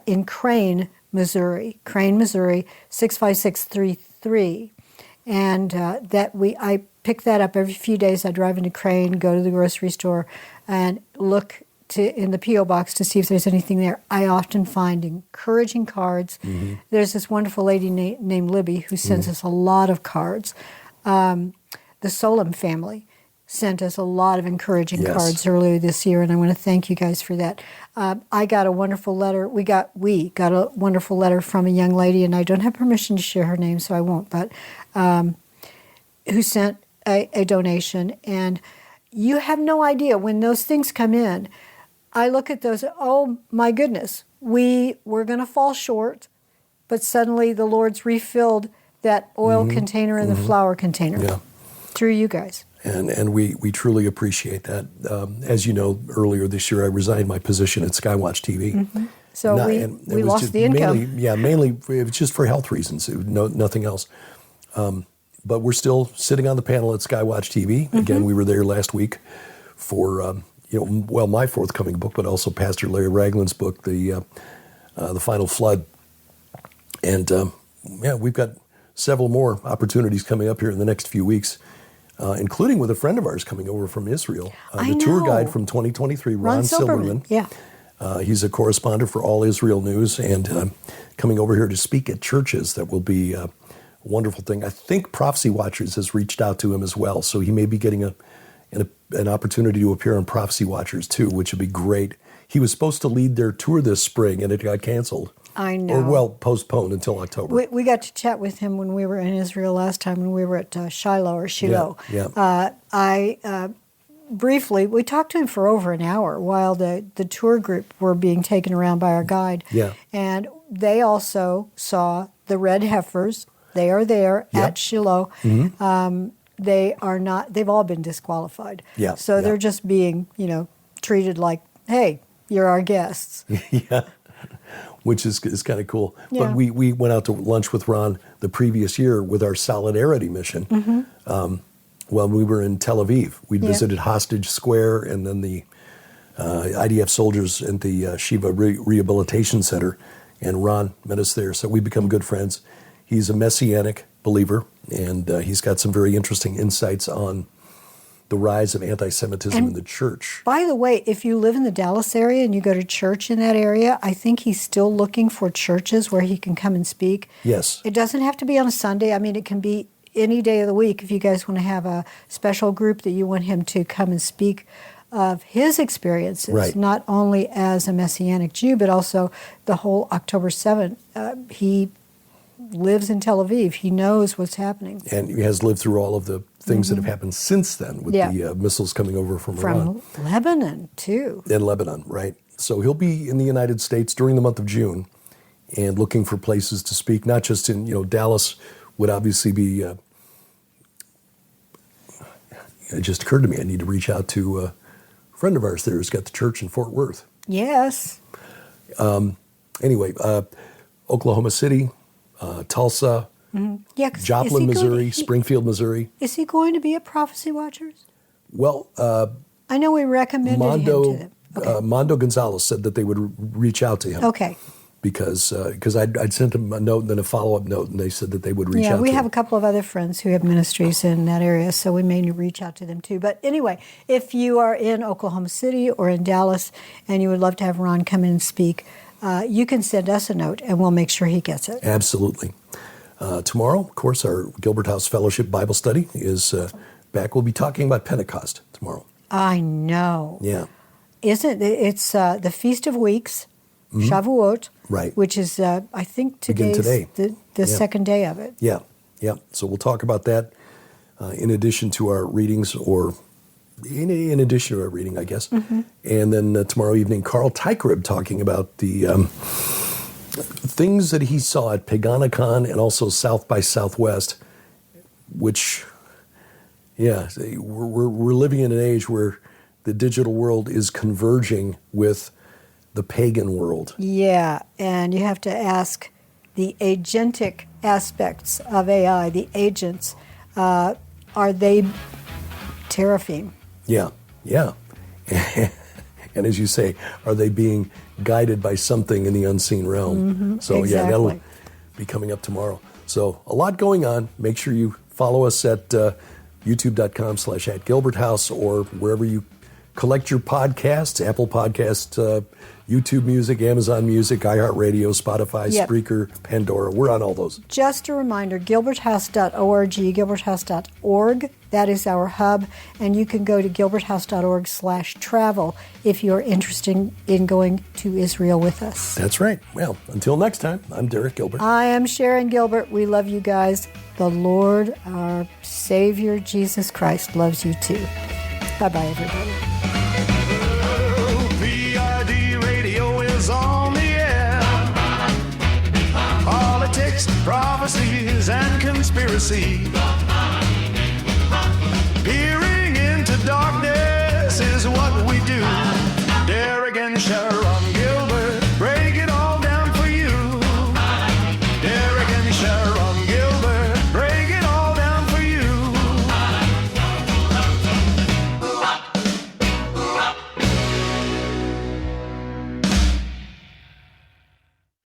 in Crane, Missouri. Crane, Missouri, 65633. And I pick that up every few days. I drive into Crane, go to the grocery store, and look in the P.O. box to see if there's anything there. I often find encouraging cards. There's this wonderful lady named Libby who sends us a lot of cards. The Solom family sent us a lot of encouraging cards earlier this year, and I want to thank you guys for that. I got a wonderful letter. We got a wonderful letter from a young lady, and I don't have permission to share her name, so I won't, but who sent a donation. And you have no idea when those things come in. I look at those, oh my goodness, we're going to fall short, but suddenly the Lord's refilled that oil container and the flour container through you guys. And we truly appreciate that. As you know, earlier this year I resigned my position at Skywatch TV. So we lost the income. Mainly it was just for health reasons, nothing else. But we're still sitting on the panel at Skywatch TV. Again, we were there last week for my forthcoming book, but also Pastor Larry Ragland's book, the Final Flood. And we've got several more opportunities coming up here in the next few weeks, including with a friend of ours coming over from Israel, the tour guide from 2023, Ron Silberman. Yeah. He's a correspondent for All Israel News and coming over here to speak at churches. That will be a wonderful thing. I think Prophecy Watchers has reached out to him as well, so he may be getting an opportunity to appear on Prophecy Watchers too, which would be great. He was supposed to lead their tour this spring, and it got canceled. I know. Or, postponed until October. We got to chat with him when we were in Israel last time, when we were at Shiloh. Briefly, we talked to him for over an hour while the tour group were being taken around by our guide. Yeah. And they also saw the red heifers. They are there at Shiloh. They are not, they've all been disqualified. Yeah. So they're just being, treated like, hey, you're our guests. Which is kind of cool. Yeah. But we went out to lunch with Ron the previous year with our Solidarity mission. While we were in Tel Aviv, we visited Hostage Square and then the IDF soldiers at the Shiva Rehabilitation Center, and Ron met us there. So we become good friends. He's a Messianic believer, and he's got some very interesting insights on the rise of anti-Semitism in the church. By the way, if you live in the Dallas area and you go to church in that area, I think he's still looking for churches where he can come and speak. Yes. It doesn't have to be on a Sunday. I mean, it can be any day of the week if you guys want to have a special group that you want him to come and speak of his experiences, right. Not only as a Messianic Jew, but also the whole October 7th. He lives in Tel Aviv. He knows what's happening. And he has lived through all of the things that have happened since then with the missiles coming over from Iran. From Lebanon, too. In Lebanon, right. So he'll be in the United States during the month of June and looking for places to speak, not just in, Dallas would obviously be, it just occurred to me, I need to reach out to a friend of ours there who's got the church in Fort Worth. Yes. Anyway, Oklahoma City, Tulsa, Yeah, 'cause Joplin, Missouri, Springfield, Missouri. Is he going to be at Prophecy Watchers? Well, I know we recommended him to them. Okay. Mondo Gonzalez said that they would reach out to him. Okay. Because I'd sent him a note and then a follow-up note, and they said that they would reach out to him. Yeah, we have a couple of other friends who have ministries in that area, so we may need to reach out to them too. But anyway, if you are in Oklahoma City or in Dallas and you would love to have Ron come in and speak, you can send us a note and we'll make sure he gets it. Absolutely. Tomorrow, of course, our Gilbert House Fellowship Bible Study is back. We'll be talking about Pentecost tomorrow. I know. Yeah. Isn't it? It's the Feast of Weeks, Shavuot, right? Which is, I think, today's the second day of it. Yeah, yeah. So we'll talk about that in addition to our readings, or in addition to our reading, I guess. And then tomorrow evening, Carl Teichrieb talking about the things that he saw at Paganicon and also South by Southwest, which, we're living in an age where the digital world is converging with the pagan world. Yeah, and you have to ask the agentic aspects of AI, the agents, are they teraphim? Yeah. And as you say, are they being guided by something in the unseen realm? So exactly. That'll be coming up tomorrow. So a lot going on. Make sure you follow us at youtube.com/@GilbertHouse or wherever you collect your podcasts, Apple Podcasts, YouTube Music, Amazon Music, iHeartRadio, Spotify, Spreaker, Pandora. We're on all those. Just a reminder, gilberthouse.org, gilberthouse.org. That is our hub. And you can go to gilberthouse.org/travel if you're interested in going to Israel with us. That's right. Well, until next time, I'm Derek Gilbert. I am Sharon Gilbert. We love you guys. The Lord, our Savior, Jesus Christ, loves you too. Bye-bye, everybody. PID radio is on the air. Politics, prophecies, and conspiracy. Peering into darkness is what we do. Derek and Sharon.